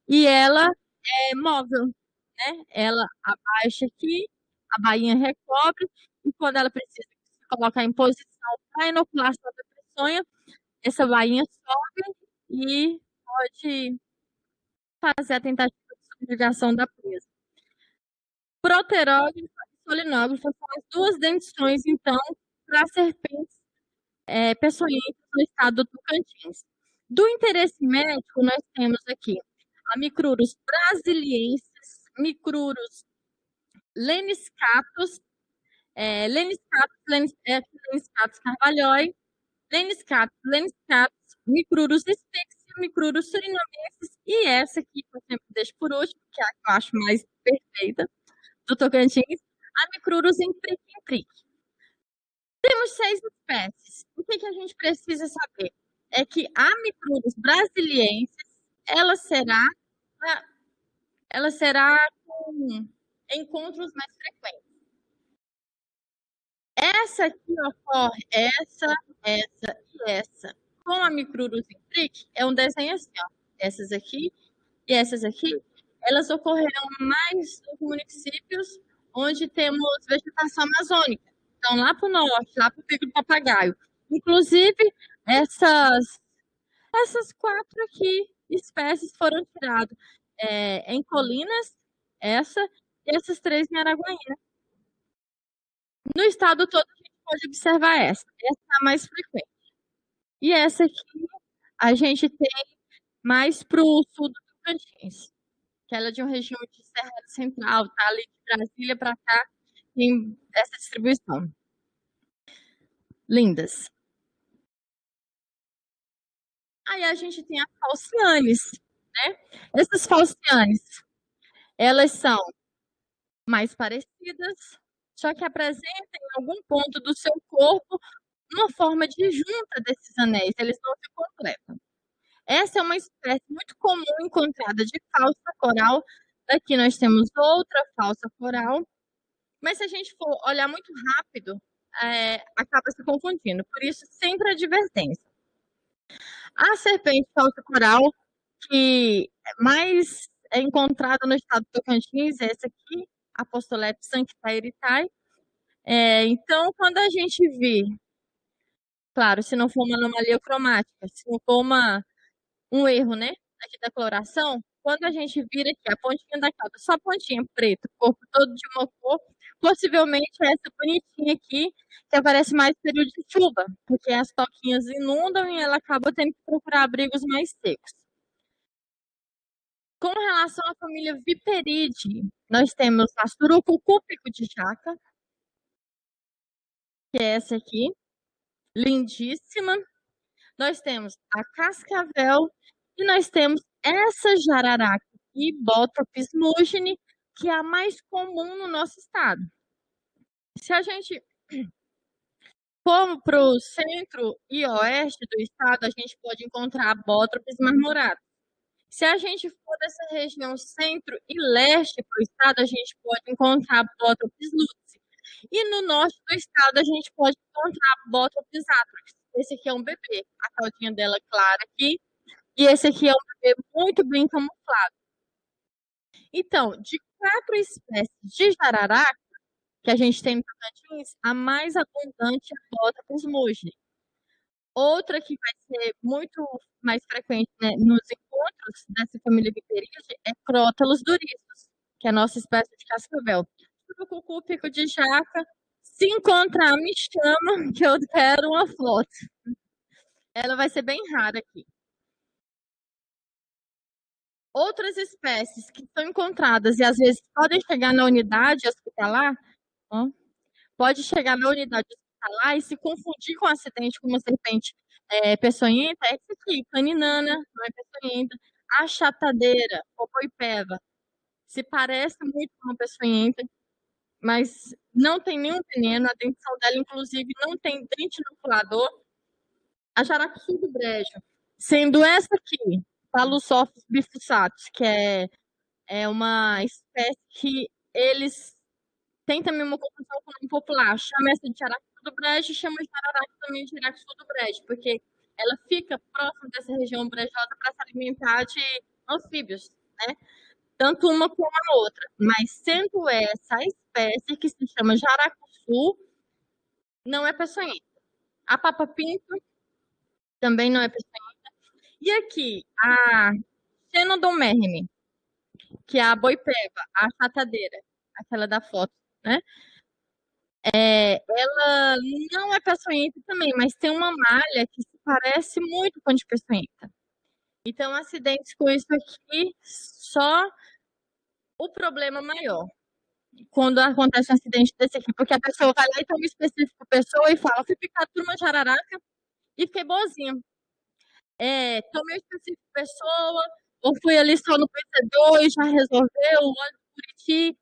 Speaker 2: e ela é móvel, né? Ela abaixa aqui, a bainha recobre, e quando ela precisa se colocar em posição para inoculação da peçonha, essa bainha sobe e pode fazer a tentativa de subjugação da presa. Proterógrafo e solinógrafo são as duas dentições, então, para serpentes peçonhentas no estado do Tocantins. Do interesse médico, nós temos aqui a Micrurus brasiliensis, Micrurus leniscatus, Leniscatus carvalhoi, Leniscatus, Micrurus spexi, Micrurus surinamensis, e essa aqui, que eu sempre deixo por último, que é a que eu acho mais perfeita, do Tocantins, a Micrurus imprique. Temos 6 espécies. O que a gente precisa saber? É que a Micrurus brasiliensis, ela será com encontros mais frequentes. Essa aqui ocorre, essa e essa. Com a Micrurus imprique, é um desenho assim, ó. Essas aqui e essas aqui, elas ocorrerão mais nos municípios onde temos vegetação amazônica. Então, lá para o norte, lá para o Pico do Papagaio. Inclusive, essas 4 aqui espécies foram tiradas em Colinas, essa e essas 3 em Araguaína. No estado todo, a gente pode observar essa. Essa é a mais frequente. E essa aqui, a gente tem mais para o sul do Tocantins, que ela é de uma região de Cerrado Central, tá ali de Brasília para cá, tem essa distribuição. Lindas. Aí a gente tem as falcianes, né? Essas falcianes, elas são mais parecidas, só que apresentam em algum ponto do seu corpo uma forma de junta desses anéis, eles não se completam. Essa é uma espécie muito comum encontrada de falsa coral. Aqui nós temos outra falsa coral, mas se a gente for olhar muito rápido, acaba se confundindo. Por isso, sempre a advertência. A serpente falsa coral, que mais é encontrada no estado do Tocantins, é essa aqui, Apostolepis sanctairitae. Então, quando a gente vê, claro, se não for uma anomalia cromática, se não for um erro, né, aqui da coloração, quando a gente vira aqui a pontinha da cauda, só a pontinha preta, o corpo todo de uma cor, possivelmente é essa bonitinha aqui, que aparece mais no período de chuva, porque as toquinhas inundam e ela acaba tendo que procurar abrigos mais secos. Com relação à família Viperidae, nós temos a surucucu-pico de jaca, que é essa aqui, lindíssima. Nós temos a cascavel e nós temos essa jararaca aqui, Botrops mugine, que é a mais comum no nosso estado. Se a gente for para o centro e oeste do estado, a gente pode encontrar Botrops marmorata. Se a gente for dessa região centro e leste para o estado, a gente pode encontrar Botrops lucis. E no norte do estado, a gente pode encontrar Botrops atrox. Esse aqui é um bebê, a caudinha dela clara aqui. E esse aqui é um bebê muito bem camuflado. Então, de 4 espécies de jararaca que a gente tem no Tocantins, a mais abundante é a Botrops mugine. Outra que vai ser muito mais frequente, né, nos encontros dessa família Viperidae é Crotalus durissus, que é a nossa espécie de cascavel. Surucucu, pico de jaca, se encontrar, me chama, que eu quero uma foto. Ela vai ser bem rara aqui. Outras espécies que são encontradas e às vezes podem chegar na unidade hospitalar, ó, pode chegar na unidade hospitalar e se confundir com um acidente com uma serpente peçonhenta, é essa aqui, caninana, não é peçonhenta, achatadeira, opoipeva, se parece muito com uma peçonhenta, mas não tem nenhum veneno, a dentição dela, inclusive, não tem dente inoculador. A jaracuçu do brejo, sendo essa aqui, Palusopsis bifussatus, que é uma espécie que eles têm também uma confusão com o nome popular. Chama essa de jaracuçu do brejo e chama de jararaca também de jaracuçu do brejo, porque ela fica próxima dessa região brejosa para se alimentar de anfíbios, né? Tanto uma como a outra. Mas sendo essa a espécie que se chama jaracuçu, não é peçonhenta. A papa-pinto também não é peçonhenta. E aqui, a Xenodomerme, que é a boipeba, a chatadeira, aquela da foto, né? Ela não é peçonhenta também, mas tem uma malha que se parece muito com a de peçonhenta. Então, acidentes com isso aqui, só o problema maior. Quando acontece um acidente desse aqui, porque a pessoa vai lá e toma específico pessoa e fala, fui picado por uma jararaca e fiquei boazinha. Tomei específico pessoa, ou fui ali só no PC2, já resolveu, o óleo do Buriti.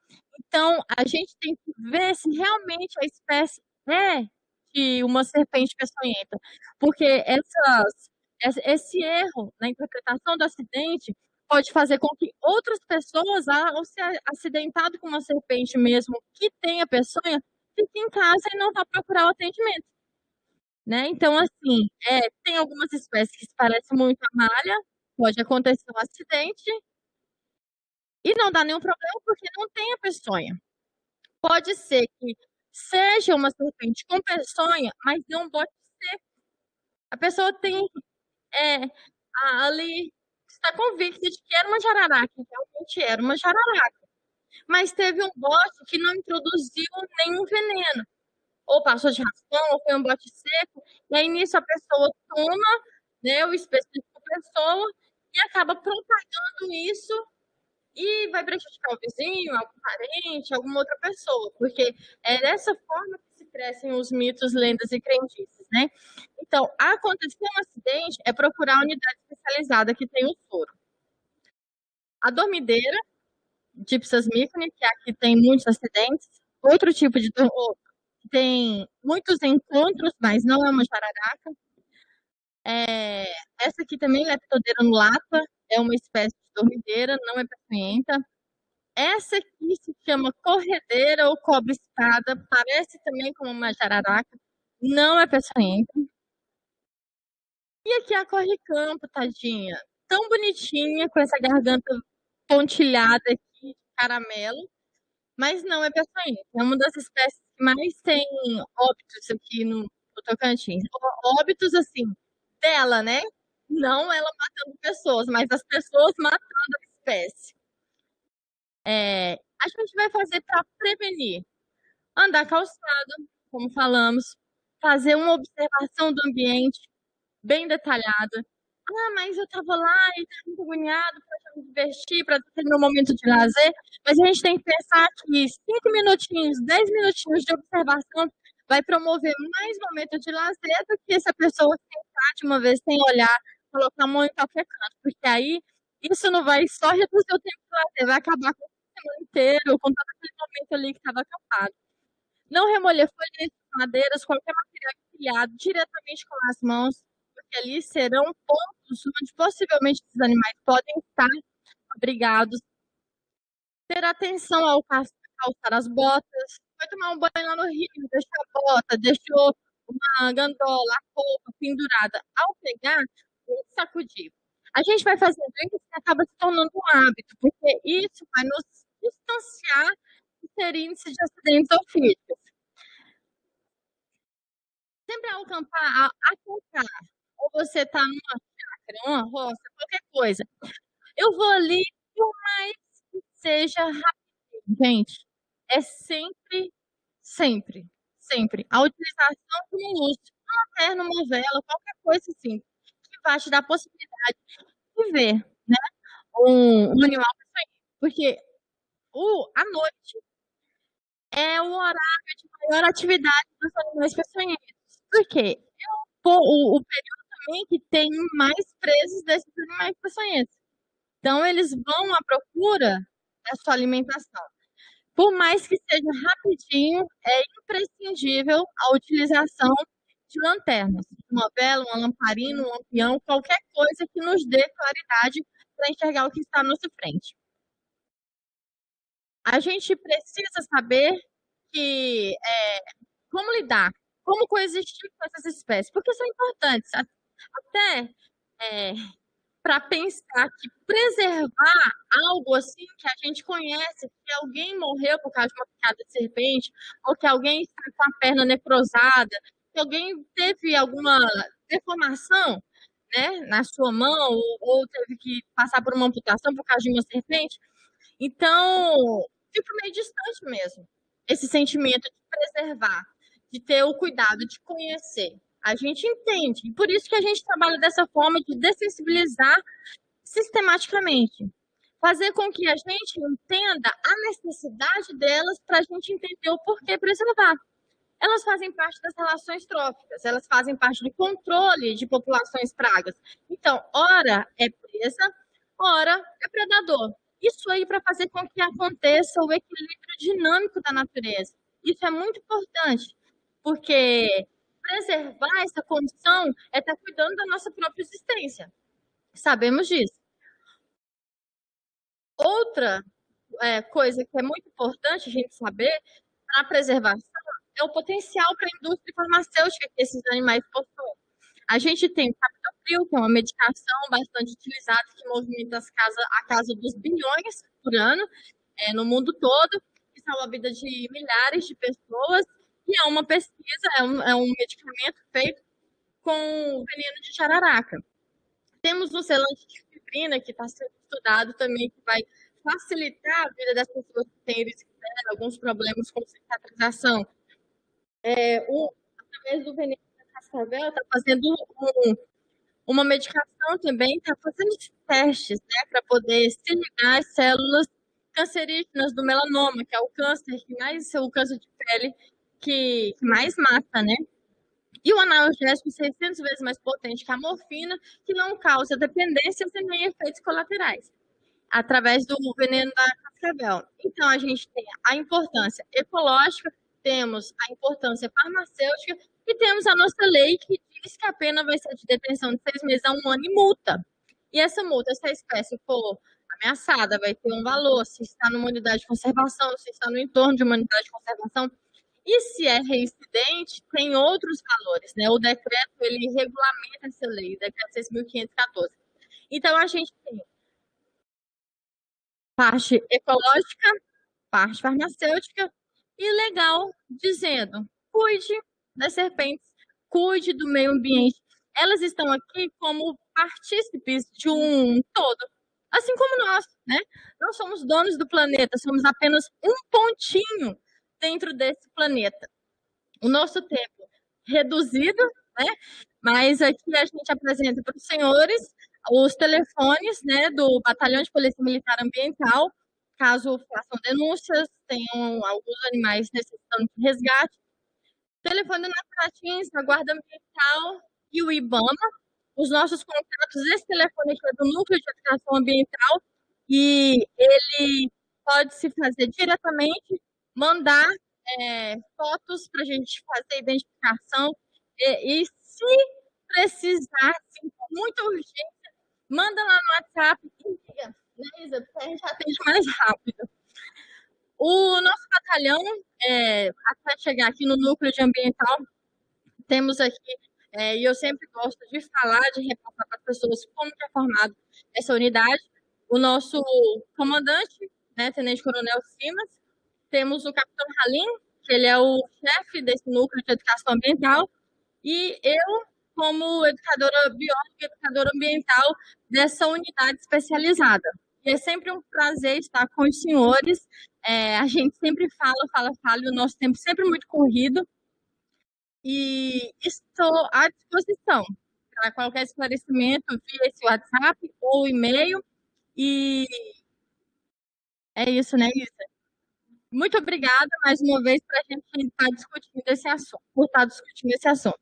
Speaker 2: Então, a gente tem que ver se realmente a espécie é de uma serpente peçonhenta, porque esse erro na interpretação do acidente pode fazer com que outras pessoas, ao ser acidentado com uma serpente mesmo que tenha peçonha, fiquem em casa e não vá procurar o atendimento. Né? Então, assim, tem algumas espécies que se parecem muito a malha, pode acontecer um acidente e não dá nenhum problema porque não tem a peçonha. Pode ser que seja uma serpente com peçonha, mas não bote seco. A pessoa tem ali, está convicta de que era uma jararaca, realmente era uma jararaca. Mas teve um bote que não introduziu nenhum veneno. Ou passou de raspão, ou foi um bote seco, e aí nisso a pessoa toma, né, o específico pessoa, e acaba propagando isso e vai prejudicar o vizinho, algum parente, alguma outra pessoa, porque é dessa forma que se crescem os mitos, lendas e crendices, né? Então, aconteceu um acidente, é procurar a unidade especializada que tem o soro. A dormideira, Dipsas mycone, que aqui tem muitos acidentes, outro tipo de tem muitos encontros, mas não é uma jararaca. Essa aqui também, Leptodeira lata, é uma espécie de dormideira, não é peçonhenta. Essa aqui se chama corredeira ou cobre-espada, parece também como uma jararaca, não é peçonhenta. E aqui a corre-campo, tadinha, tão bonitinha, com essa garganta pontilhada aqui, de caramelo, mas não é peçonhenta. É uma das espécies que mais tem óbitos aqui no Tocantins. Óbitos, assim, dela, né? Não ela matando pessoas, mas as pessoas matando a espécie. A gente vai fazer para prevenir. Andar calçado, como falamos, fazer uma observação do ambiente bem detalhada. Ah, mas eu estava lá e estava muito agoniado para me divertir, para ter meu momento de lazer. Mas a gente tem que pensar que 5 minutinhos, 10 minutinhos de observação vai promover mais momento de lazer do que se a pessoa sentar de uma vez sem olhar, colocar a mão em qualquer canto. Porque aí isso não vai só reduzir o tempo de lazer, vai acabar com o semana inteiro, com todo aquele momento ali que estava acampado. Não remover folhas, madeiras, qualquer material empilhado diretamente com as mãos, porque ali serão pontos onde possivelmente os animais podem estar abrigados. Ter atenção ao calçar as botas. Foi tomar um banho lá no rio, deixou a bota, deixou uma gandola, a roupa pendurada. Ao pegar, sacudir. A gente vai fazendo isso e acaba se tornando um hábito, porque isso vai nos distanciar de ter índice de acidentes ofídicos. Sempre ao acampar, ou você está numa chácara, numa roça, qualquer coisa, eu vou ali, por mais que seja rapidinho, gente, é sempre, a utilização de um luz, uma lanterna, uma vela, qualquer coisa assim, que vai te dar a possibilidade de ver, né, um animal peçonhento, porque à noite é o horário de maior atividade dos animais peçonhentos. Por quê? O período também que tem mais presas desses animais peçonhentos. Então, eles vão à procura da sua alimentação. Por mais que seja rapidinho, é imprescindível a utilização de lanternas, uma vela, uma lamparina, um lampião, qualquer coisa que nos dê claridade para enxergar o que está à nossa frente. A gente precisa saber que como lidar, como coexistir com essas espécies, porque são importantes. Até para pensar que preservar algo assim que a gente conhece, que alguém morreu por causa de uma picada de serpente, ou que alguém está com a perna necrosada, que alguém teve alguma deformação, né, na sua mão, ou teve que passar por uma amputação por causa de uma serpente. Então, fica meio distante mesmo esse sentimento de preservar, de ter o cuidado de conhecer. A gente entende, e por isso que a gente trabalha dessa forma de dessensibilizar sistematicamente. Fazer com que a gente entenda a necessidade delas para a gente entender o porquê preservar. Elas fazem parte das relações tróficas, elas fazem parte do controle de populações pragas. Então, ora é presa, ora é predador. Isso aí para fazer com que aconteça o equilíbrio dinâmico da natureza. Isso é muito importante, porque preservar essa condição é estar cuidando da nossa própria existência. Sabemos disso. Outra coisa que é muito importante a gente saber para a preservação é o potencial para a indústria farmacêutica que esses animais possuem. A gente tem o captopril, que é uma medicação bastante utilizada que movimenta a casa dos bilhões por ano no mundo todo, que salva a vida de milhares de pessoas, e é uma pesquisa, é um medicamento feito com veneno de jararaca. Temos um selante de fibrina que está sendo estudado também, que vai facilitar a vida das pessoas que têm alguns problemas com cicatrização. Através do veneno da cascavel, está fazendo Uma medicação também está fazendo testes, né, para poder se ligar às células cancerígenas do melanoma, que é o câncer o câncer de pele que mais mata, né? E o analgésico 600 vezes mais potente que a morfina, que não causa dependências e nem efeitos colaterais, através do veneno da cascavel. Então, a gente tem a importância ecológica, temos a importância farmacêutica e temos a nossa lei que diz que a pena vai ser de detenção de 6 meses a 1 ano e multa. E essa multa, se a espécie for ameaçada, vai ter um valor, se está numa unidade de conservação, se está no entorno de uma unidade de conservação. E se é reincidente, tem outros valores, né? O decreto, ele regulamenta essa lei, o decreto 6.514. Então, a gente tem parte ecológica, parte farmacêutica e legal, dizendo: cuide das serpentes, cuide do meio ambiente. Elas estão aqui como partícipes de um todo, assim como nós, né? Nós somos donos do planeta, somos apenas um pontinho dentro desse planeta. O nosso tempo reduzido, né? Mas aqui a gente apresenta para os senhores os telefones, né, do Batalhão de Polícia Militar Ambiental, caso façam denúncias, tenham alguns animais necessitando de resgate. Telefone na Paratins, a Guarda Ambiental e o IBAMA. Os nossos contatos, esse telefone aqui é do Núcleo de Educação Ambiental e ele pode se fazer diretamente, mandar fotos para a gente fazer identificação e se precisar, assim, com muita urgência, manda lá no WhatsApp e liga, né, Isa? Porque a gente atende mais rápido. O nosso batalhão, até chegar aqui no núcleo de ambiental, temos aqui, e eu sempre gosto de falar, de repassar para as pessoas como é formado essa unidade, o nosso comandante, né, Tenente Coronel Simas, temos o Capitão Halim, que ele é o chefe desse núcleo de educação ambiental, e eu, como educadora bióloga e educadora ambiental dessa unidade especializada. E é sempre um prazer estar com os senhores. A gente sempre fala, e o nosso tempo sempre muito corrido. E estou à disposição para qualquer esclarecimento via esse WhatsApp ou e-mail. E é isso, né, Isa? Muito obrigada mais uma vez para a gente estar discutindo esse assunto, por estar discutindo esse assunto.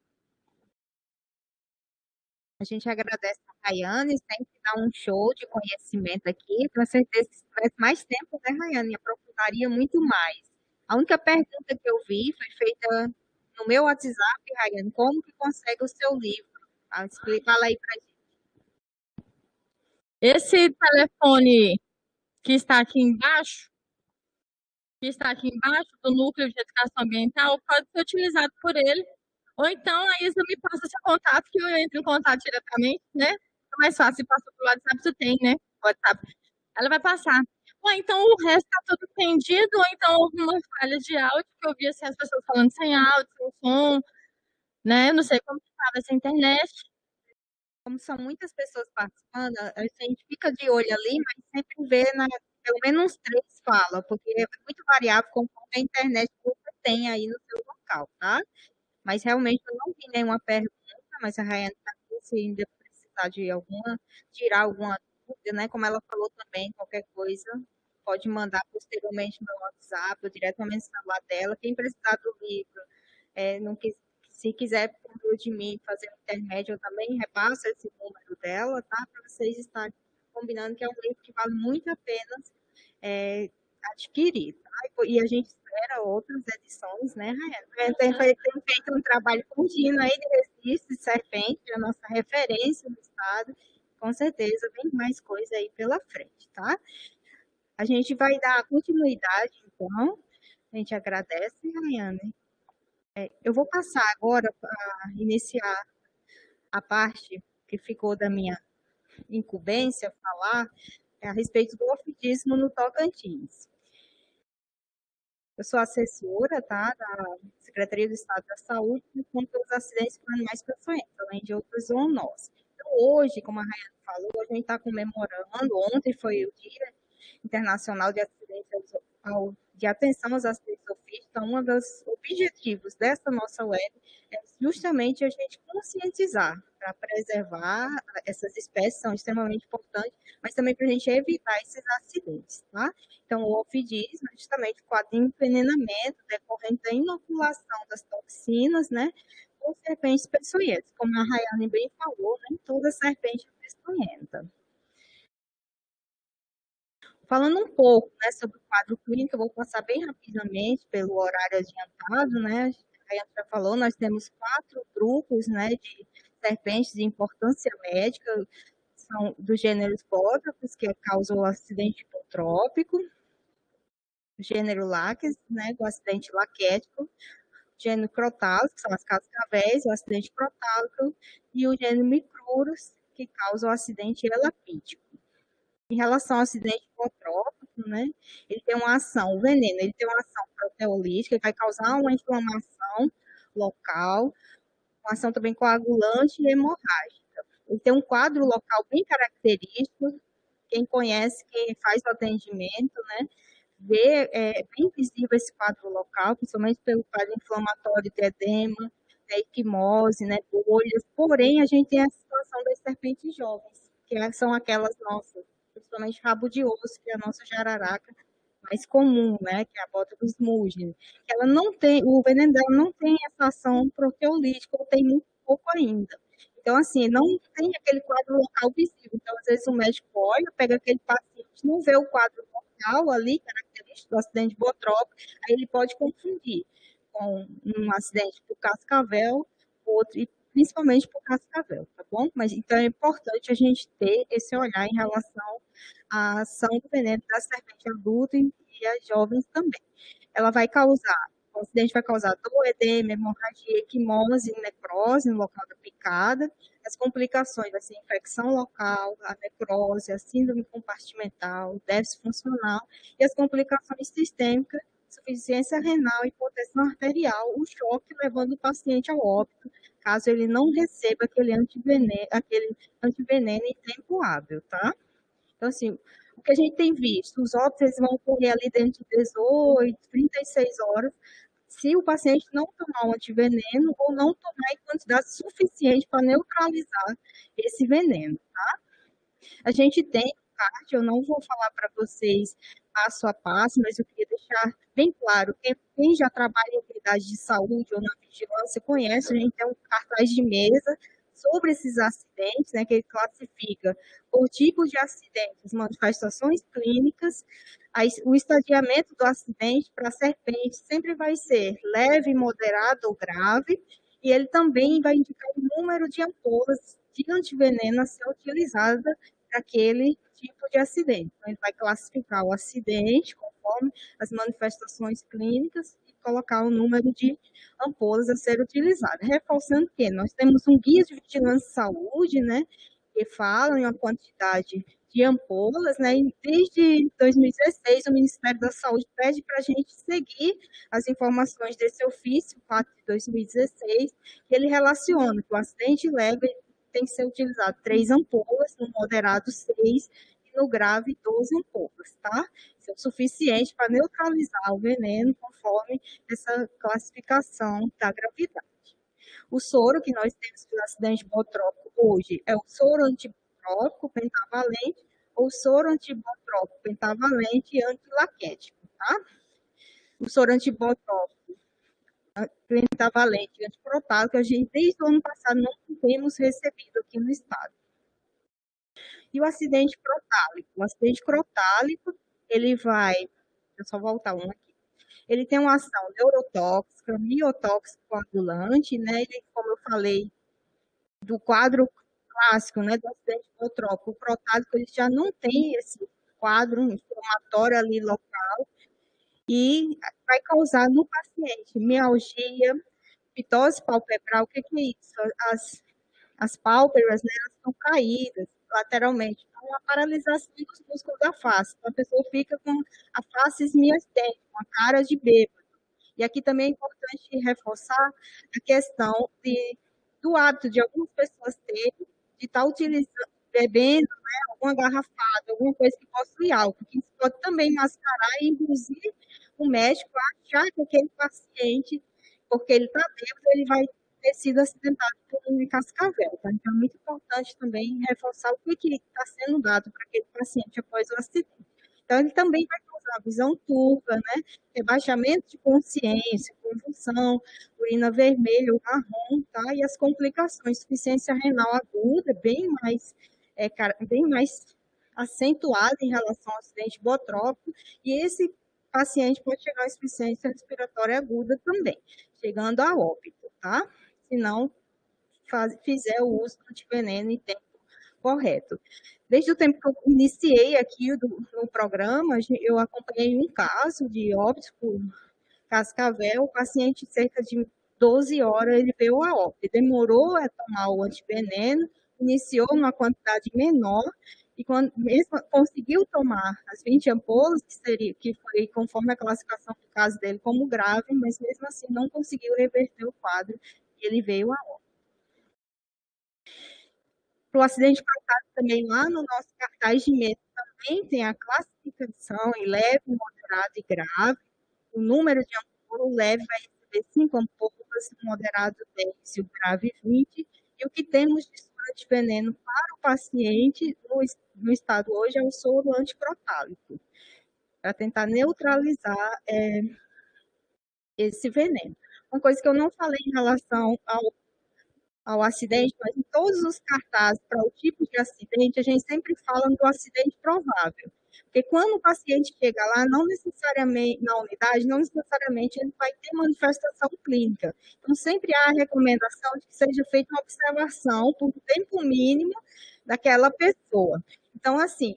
Speaker 1: A gente agradece a Rayane, sempre dá um show de conhecimento aqui. Tenho certeza que se tivesse mais tempo, né, Rayane, aprofundaria muito mais. A única pergunta que eu vi foi feita no meu WhatsApp, Rayane, como que consegue o seu livro? Fala aí pra gente.
Speaker 2: Esse telefone que está aqui embaixo, do Núcleo de Educação Ambiental, pode ser utilizado por ele. Ou então a Isa me passa seu contato, que eu entro em contato diretamente, né? É mais fácil, se passa pelo WhatsApp, tu tem, né? WhatsApp. Ela vai passar. Ou então o resto está tudo entendido, ou então alguma falha de áudio, que eu vi assim, as pessoas falando sem áudio, sem som, né? Não sei como que estava essa internet.
Speaker 1: Como são muitas pessoas participando, a gente fica de olho ali, mas sempre vê, pelo menos uns 3 falam, porque é muito variável conforme a internet que você tem aí no seu local, tá? Mas realmente eu não vi nenhuma pergunta, mas a Rayane está aqui, se ainda precisar de alguma, tirar alguma dúvida, né? Como ela falou também, qualquer coisa, pode mandar posteriormente no meu WhatsApp ou diretamente no celular dela. Quem precisar do livro, não quis, se quiser por meio de mim fazer um intermédio, eu também repasso esse número dela, tá? Para vocês estarem combinando que é um livro que vale muito a pena adquirir, tá? E a gente espera outras edições, né, Rayane? Tem feito um trabalho contínuo aí de Recife, Serpente, a nossa referência no estado. Com certeza vem mais coisa aí pela frente, tá? A gente vai dar continuidade, então. A gente agradece, Rayane. Eu vou passar agora para iniciar a parte que ficou da minha incumbência, falar a respeito do ofidismo no Tocantins. Eu sou assessora, tá, da Secretaria do Estado da Saúde contra os acidentes com animais peçonhentos, além de outras zoonoses. Então, hoje, como a Rayane falou, a gente está comemorando, ontem foi o Dia Internacional de Acidentes de atenção às acidentes ofídeos. Então, um dos objetivos dessa nossa web é justamente a gente conscientizar para preservar essas espécies, são extremamente importantes, mas também para a gente evitar esses acidentes, tá? Então, o ofidismo é justamente o quadro de envenenamento decorrente da inoculação das toxinas, né, com serpentes peçonhentas. Como a Rayane bem falou, nem toda serpente é peçonhenta. Falando um pouco, né, sobre o quadro clínico, eu vou passar bem rapidamente pelo horário adiantado, né? A gente já falou, nós temos 4 grupos, né, de serpentes de importância médica, são do gênero Spotropus, que causou o acidente hipotrópico, o gênero Laques, né, do acidente laquético, o gênero Crotalus, que são as cascavéis, o acidente crotálico, e o gênero Micrurus, que causa o acidente elapídico. Em relação ao acidente hipotrópico, né, ele tem uma ação, o veneno, ele tem uma ação proteolítica, ele vai causar uma inflamação local, uma ação também coagulante e hemorrágica. Ele tem um quadro local bem característico, quem conhece, quem faz o atendimento, né, vê, é bem visível esse quadro local, principalmente pelo quadro inflamatório de edema, né, equimose, né, bolhas, porém a gente tem a situação das serpentes jovens, que são aquelas nossas, principalmente rabo de osso, que é a nossa jararaca mais comum, né, que é a Botrys mugine. Ela não tem, o veneno dela não tem essa ação proteolítica, ou tem muito pouco ainda. Então, assim, não tem aquele quadro local visível. Então, às vezes o médico olha, pega aquele paciente, não vê o quadro local ali, característico do acidente botrópico, aí ele pode confundir com um acidente por cascavel, outro, e principalmente por cascavel, tá bom? Mas então é importante a gente ter esse olhar em relação à ação do veneno da serpente adulta e as jovens também. Ela vai causar, o acidente vai causar dor, edema, hemorragia, equimose, necrose no local da picada. As complicações vai ser infecção local, a necrose, a síndrome compartimental, déficit funcional e as complicações sistêmicas, insuficiência renal, hipotensão arterial, o choque levando o paciente ao óbito, caso ele não receba aquele antiveneno em tempo hábil, tá? Então, assim, o que a gente tem visto, os óbitos eles vão ocorrer ali dentro de 18, 36 horas, se o paciente não tomar um antiveneno ou não tomar em quantidade suficiente para neutralizar esse veneno, tá? A gente tem um card, eu não vou falar para vocês passo a passo, mas eu queria deixar bem claro, quem já trabalha em unidade de saúde ou na vigilância conhece, a gente tem um cartaz de mesa sobre esses acidentes, né, que ele classifica por tipos de acidentes, manifestações clínicas, o estadiamento do acidente para serpente sempre vai ser leve, moderado ou grave, e ele também vai indicar o número de ampolas de antiveneno a ser utilizada para aquele tipo de acidente. Então, ele vai classificar o acidente conforme as manifestações clínicas e colocar o número de ampolas a ser utilizado. Reforçando que nós temos um guia de vigilância de saúde, né, que fala em uma quantidade de ampolas, né, e desde 2016 o Ministério da Saúde pede para a gente seguir as informações desse ofício, 4 de 2016, que ele relaciona que o acidente leve tem que ser utilizado 3 ampolas, no moderado 6 e no grave 12 ampolas, tá? Isso é o suficiente para neutralizar o veneno conforme essa classificação da gravidade. O soro que nós temos para o acidente botrópico hoje é o soro antibotrópico pentavalente ou soro antibotrópico pentavalente e antilaquético, tá? O soro antibotrópico pentavalente e antiprotálico, a gente desde o ano passado não temos recebido aqui no estado. E o acidente crotálico? O acidente crotálico, ele vai, deixa eu só voltar um aqui. Ele tem uma ação neurotóxica, miotóxico coagulante, né? Ele, como eu falei, do quadro clássico, né, do acidente hipotrópico, o crotálico, ele já não tem esse quadro inflamatório ali local e vai causar no paciente mialgia, pitose palpebral. O que é isso? As pálpebras, né, elas estão caídas lateralmente. Então, uma paralisação dos músculos da face. Então, a pessoa fica com a face esmiastênica, com a cara de bêbado. E aqui também é importante reforçar a questão do hábito de algumas pessoas terem de estar utilizando, bebendo, né, alguma garrafada, alguma coisa que possui álcool, que isso pode também mascarar e induzir o médico a achar que aquele paciente, porque ele está bêbado, ele vai ter sido acidentado por um cascavel. Tá? Então, é muito importante também reforçar o que está sendo dado para aquele paciente após o acidente. Então, ele também vai causar visão turva, né? Rebaixamento de consciência, convulsão, urina vermelha ou marrom, tá? E as complicações, insuficiência renal aguda, bem mais acentuada em relação ao acidente botrópico, e esse paciente pode chegar à insuficiência respiratória aguda também, chegando a óbito, tá? Se não fizer o uso do antiveneno em tempo correto. Desde o tempo que eu iniciei aqui no programa, eu acompanhei um caso de óbito por cascavel, o paciente, cerca de 12 horas, ele veio a óbito. Demorou a tomar o antiveneno, iniciou numa quantidade menor, e quando mesmo conseguiu tomar as 20 ampolas, que foi conforme a classificação do caso dele como grave, mas mesmo assim não conseguiu reverter o quadro, e ele veio a óbito. Para o acidente causado também lá no nosso cartaz de mesa também tem a classificação em leve, moderado e grave. O número de ampolas, o leve vai receber 5 ampolas, o moderado 10 e o grave 20. E o que temos de soro de veneno para o paciente no estado hoje é o soro antiprotálico, para tentar neutralizar esse veneno. Uma coisa que eu não falei em relação ao acidente, mas em todos os cartazes para o tipo de acidente, a gente sempre fala do acidente provável. Porque quando o paciente chega lá, não necessariamente na unidade, não necessariamente ele vai ter manifestação clínica. Então, sempre há a recomendação de que seja feita uma observação por um tempo mínimo daquela pessoa. Então, assim,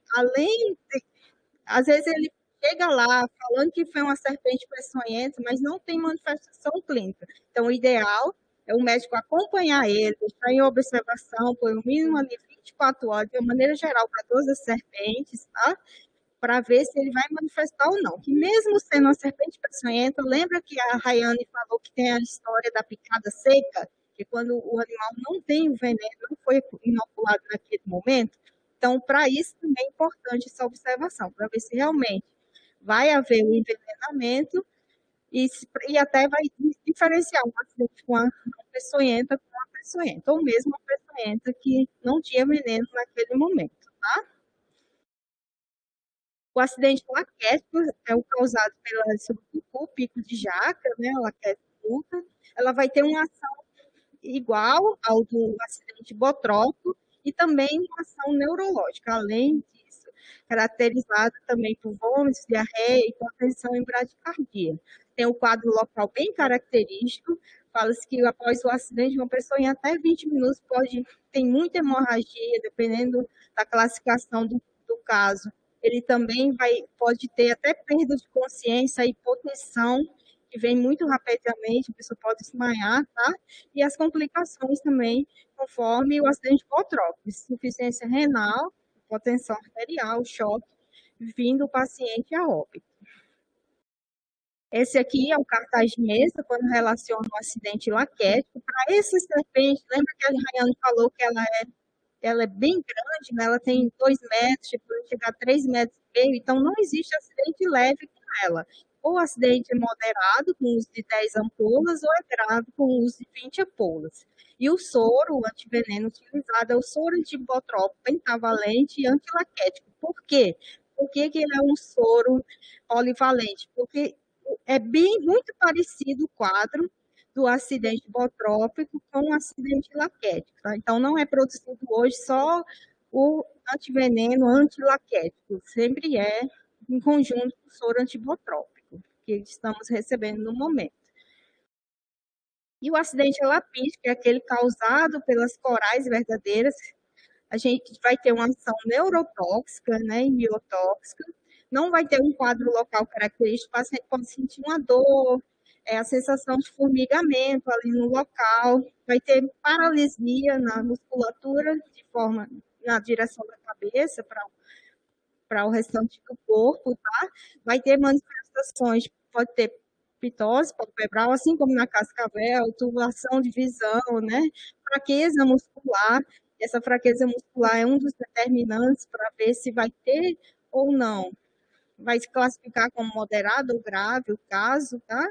Speaker 1: às vezes ele chega lá falando que foi uma serpente peçonhenta, mas não tem manifestação clínica. Então, o ideal é o médico acompanhar ele, deixar em observação por no mínimo ali 24 horas, de uma maneira geral, para todas as serpentes, tá? Para ver se ele vai manifestar ou não. Que mesmo sendo uma serpente peçonhenta, lembra que a Rayane falou que tem a história da picada seca, que quando o animal não tem o veneno, não foi inoculado naquele momento? Então, para isso também é importante essa observação, para ver se realmente vai haver o envenenamento e até vai diferenciar um acidente com uma peçonhenta com uma peçonhenta, ou mesmo uma peçonhenta que não tinha veneno naquele momento, tá? O acidente laquético é o causado pela surucucu, pico de jaca, né, laquete adulta. Ela vai ter uma ação igual ao do acidente botrópico e também uma ação neurológica, além disso, caracterizada também por vômitos, diarreia e hipertensão em bradicardia. Tem um quadro local bem característico, fala-se que após o acidente, uma pessoa em até 20 minutos tem muita hemorragia, dependendo da classificação do caso. Ele também pode ter até perda de consciência, hipotensão, que vem muito rapidamente, a pessoa pode desmaiar, tá? E as complicações também, conforme o acidente botrópico, insuficiência renal, hipotensão arterial, choque, vindo o paciente a óbito. Esse aqui é o cartaz de mesa, quando relaciona o acidente laquético. Para esse serpente, lembra que a Rayane falou que ela é bem grande, né? Ela tem 2 metros, pode chegar a 3 metros e meio, então não existe acidente leve com ela. Ou acidente moderado, com uso de 10 ampolas, ou é grave, com uso de 20 ampolas. E o soro, o antiveneno utilizado, é o soro antibotrópico pentavalente e antilaquético. Por quê? Por que ele é um soro polivalente? Porque é muito parecido o quadro do acidente botrópico com o acidente laquético. Tá? Então, não é produzido hoje só o antiveneno antilaquético, sempre é em conjunto com o soro antibotrópico, que estamos recebendo no momento. E o acidente lapístico, que é aquele causado pelas corais verdadeiras, a gente vai ter uma ação neurotóxica, né, e biotóxica, não vai ter um quadro local característico, o paciente pode sentir uma dor, a sensação de formigamento ali no local, vai ter paralisia na musculatura, na direção da cabeça para o restante do corpo, tá? Vai ter manifestações, pode ter pitose palpebral, assim como na cascavel, tubulação de visão, né? Fraqueza muscular, Essa fraqueza muscular é um dos determinantes para ver se vai ter ou não. Vai se classificar como moderado ou grave o caso, tá?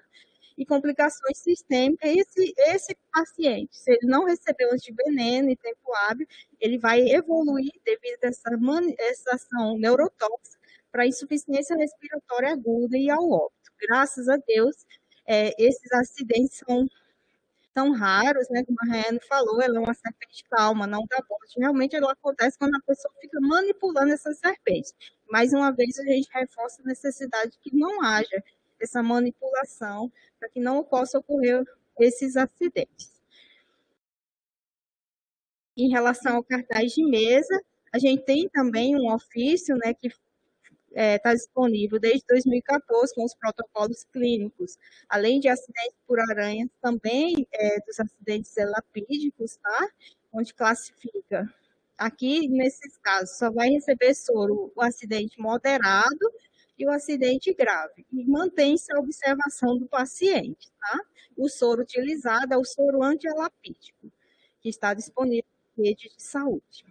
Speaker 1: E complicações sistêmicas. Esse paciente, se ele não recebeu antiveneno em tempo hábil, ele vai evoluir devido a essa manifestação neurotóxica para insuficiência respiratória aguda e ao óbito. Graças a Deus, esses acidentes são raros, né? Como a Rayane falou, ela é uma serpente calma, não dá bote. Realmente, ela acontece quando a pessoa fica manipulando essas serpentes. Mais uma vez, a gente reforça a necessidade de que não haja essa manipulação para que não possa ocorrer esses acidentes. Em relação ao cartaz de mesa, a gente tem também um ofício, né, que está disponível desde 2014 com os protocolos clínicos, além de acidentes por aranha, também dos acidentes elapídicos, tá? Onde classifica. Aqui, nesses casos, só vai receber soro o acidente moderado e o acidente grave. E mantém-se a observação do paciente, tá? O soro utilizado é o soro antielapídico, que está disponível na rede de saúde.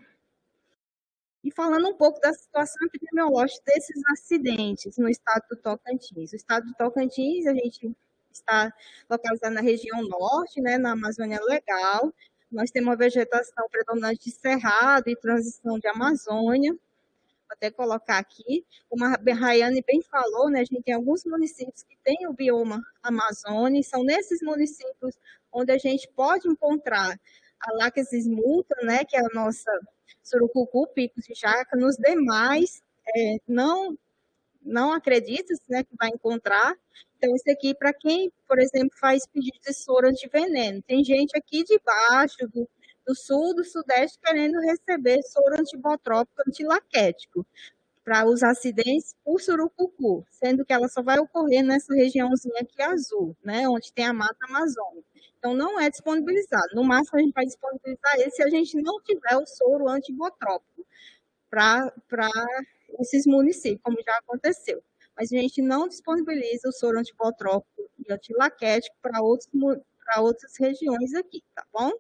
Speaker 1: E falando um pouco da situação epidemiológica desses acidentes no estado do Tocantins. O estado do Tocantins, a gente está localizado na região norte, né, na Amazônia Legal. Nós temos uma vegetação predominante de cerrado e transição de Amazônia. Vou até colocar aqui. Como a Rayane bem falou, né, a gente tem alguns municípios que têm o bioma Amazônia, e são nesses municípios onde a gente pode encontrar a Lacus multa, né, que é a nossa surucucu, picos de jaca. Nos demais, não acredita, né, que vai encontrar. Então, isso aqui, para quem, por exemplo, faz pedido de soro antiveneno. Tem gente aqui de baixo, do sul, do sudeste, querendo receber soro antibotrópico, antilaquético, para os acidentes por surucucu, sendo que ela só vai ocorrer nessa regiãozinha aqui azul, né, onde tem a mata amazônica. Então, não é disponibilizado. No máximo, a gente vai disponibilizar ele se a gente não tiver o soro antibotrópico para esses municípios, como já aconteceu. Mas a gente não disponibiliza o soro antibotrópico e antilaquético para outras regiões aqui, tá bom?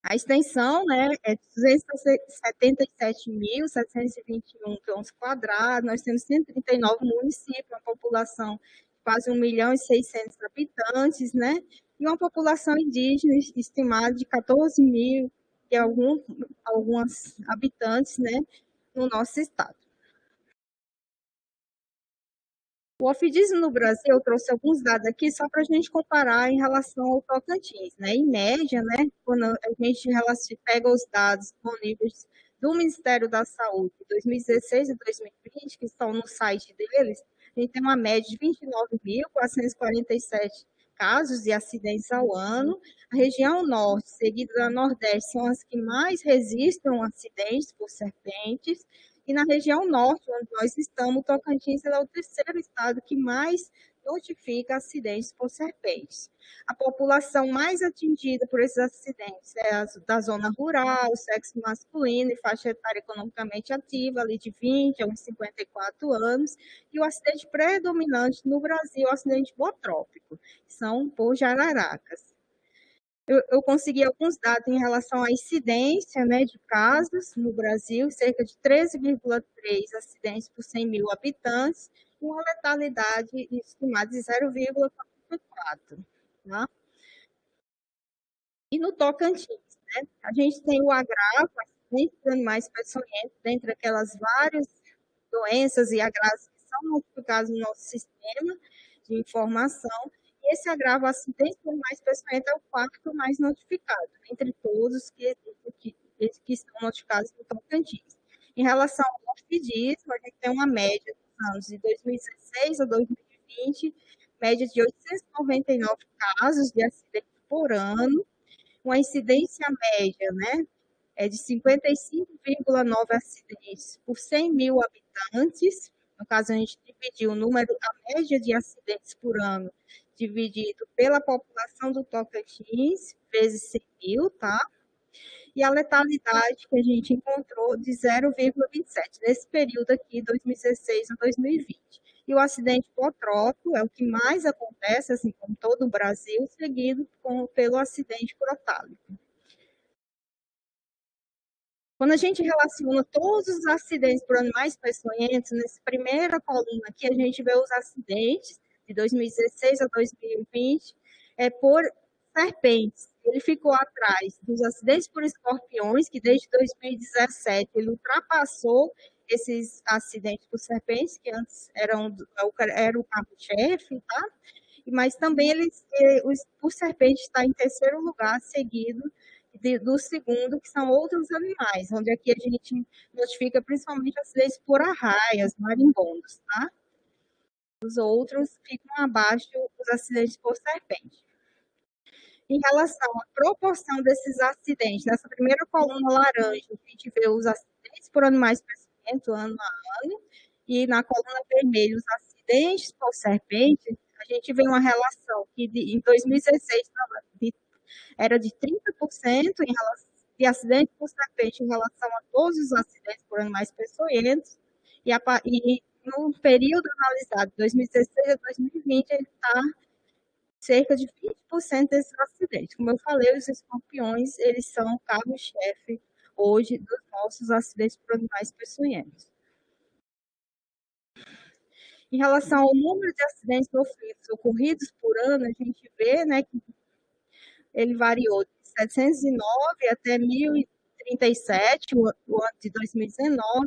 Speaker 1: A extensão, né, é 277.721 quilômetros quadrados, nós temos 139 municípios, uma população de quase 1.600.000 habitantes, né, e uma população indígena estimada de 14.000 e alguns habitantes, né, no nosso estado. O ofidismo no Brasil, eu trouxe alguns dados aqui só para a gente comparar em relação ao Tocantins, né? Em média, né, quando a gente pega os dados disponíveis do Ministério da Saúde de 2016 e 2020, que estão no site deles, a gente tem uma média de 29.447 casos de acidentes ao ano. A região norte, seguida da nordeste, são as que mais registram acidentes por serpentes. E na região norte, onde nós estamos, o Tocantins é o terceiro estado que mais notifica acidentes por serpentes. A população mais atingida por esses acidentes é a da zona rural, sexo masculino e faixa etária economicamente ativa, ali de 20 a uns 54 anos, e o acidente predominante no Brasil é o acidente botrópico, que são por jararacas. Eu consegui alguns dados em relação à incidência, né, de casos no Brasil, cerca de 13,3 acidentes por 100 mil habitantes, e uma letalidade estimada de 0,44. Tá? E no Tocantins, né, a gente tem o agravo, acidentes de animais peçonhentos, dentre aquelas várias doenças e agravos que são notificados no nosso sistema de informação. Esse agravo acidente por mais peçonhento é o quarto mais notificado, entre todos que estão notificados no Tocantins. Em relação ao orfidismo, a gente tem uma média dos anos de 2016 a 2020, média de 899 casos de acidente por ano, uma incidência média, né, é de 55,9 acidentes por 100 mil habitantes. No caso, a gente dividiu a média de acidentes por ano, dividido pela população do Tocantins, vezes 100 mil, tá? E a letalidade que a gente encontrou de 0,27, nesse período aqui, 2016 a 2020. E o acidente botrópico é o que mais acontece, assim como todo o Brasil, seguido pelo acidente crotálico. Quando a gente relaciona todos os acidentes por animais peçonhentos, nessa primeira coluna aqui, a gente vê os acidentes de 2016 a 2020 por serpentes. Ele ficou atrás dos acidentes por escorpiões, que desde 2017 ele ultrapassou esses acidentes por serpentes, que antes era o carro-chefe, tá? Mas também o serpente está em terceiro lugar, seguido do segundo, que são outros animais, onde aqui a gente notifica principalmente acidentes por arraias, marimbondos, tá? Os outros ficam abaixo dos acidentes por serpente. Em relação à proporção desses acidentes, nessa primeira coluna laranja, a gente vê os acidentes por animais peçonhentos ano a ano, e na coluna vermelha, os acidentes por serpente, a gente vê uma relação que em 2016 era de 30% de acidentes por serpente em relação a todos os acidentes por animais peçonhentos, e no período analisado, 2016 a 2020, ele está cerca de 20% desses acidentes. Como eu falei, os escorpiões, eles são o carro-chefe hoje dos nossos acidentes por animais peçonhentos. Em relação ao número de acidentes ocorridos por ano, a gente vê, né, que ele variou de 709 até 1037, o ano de 2019,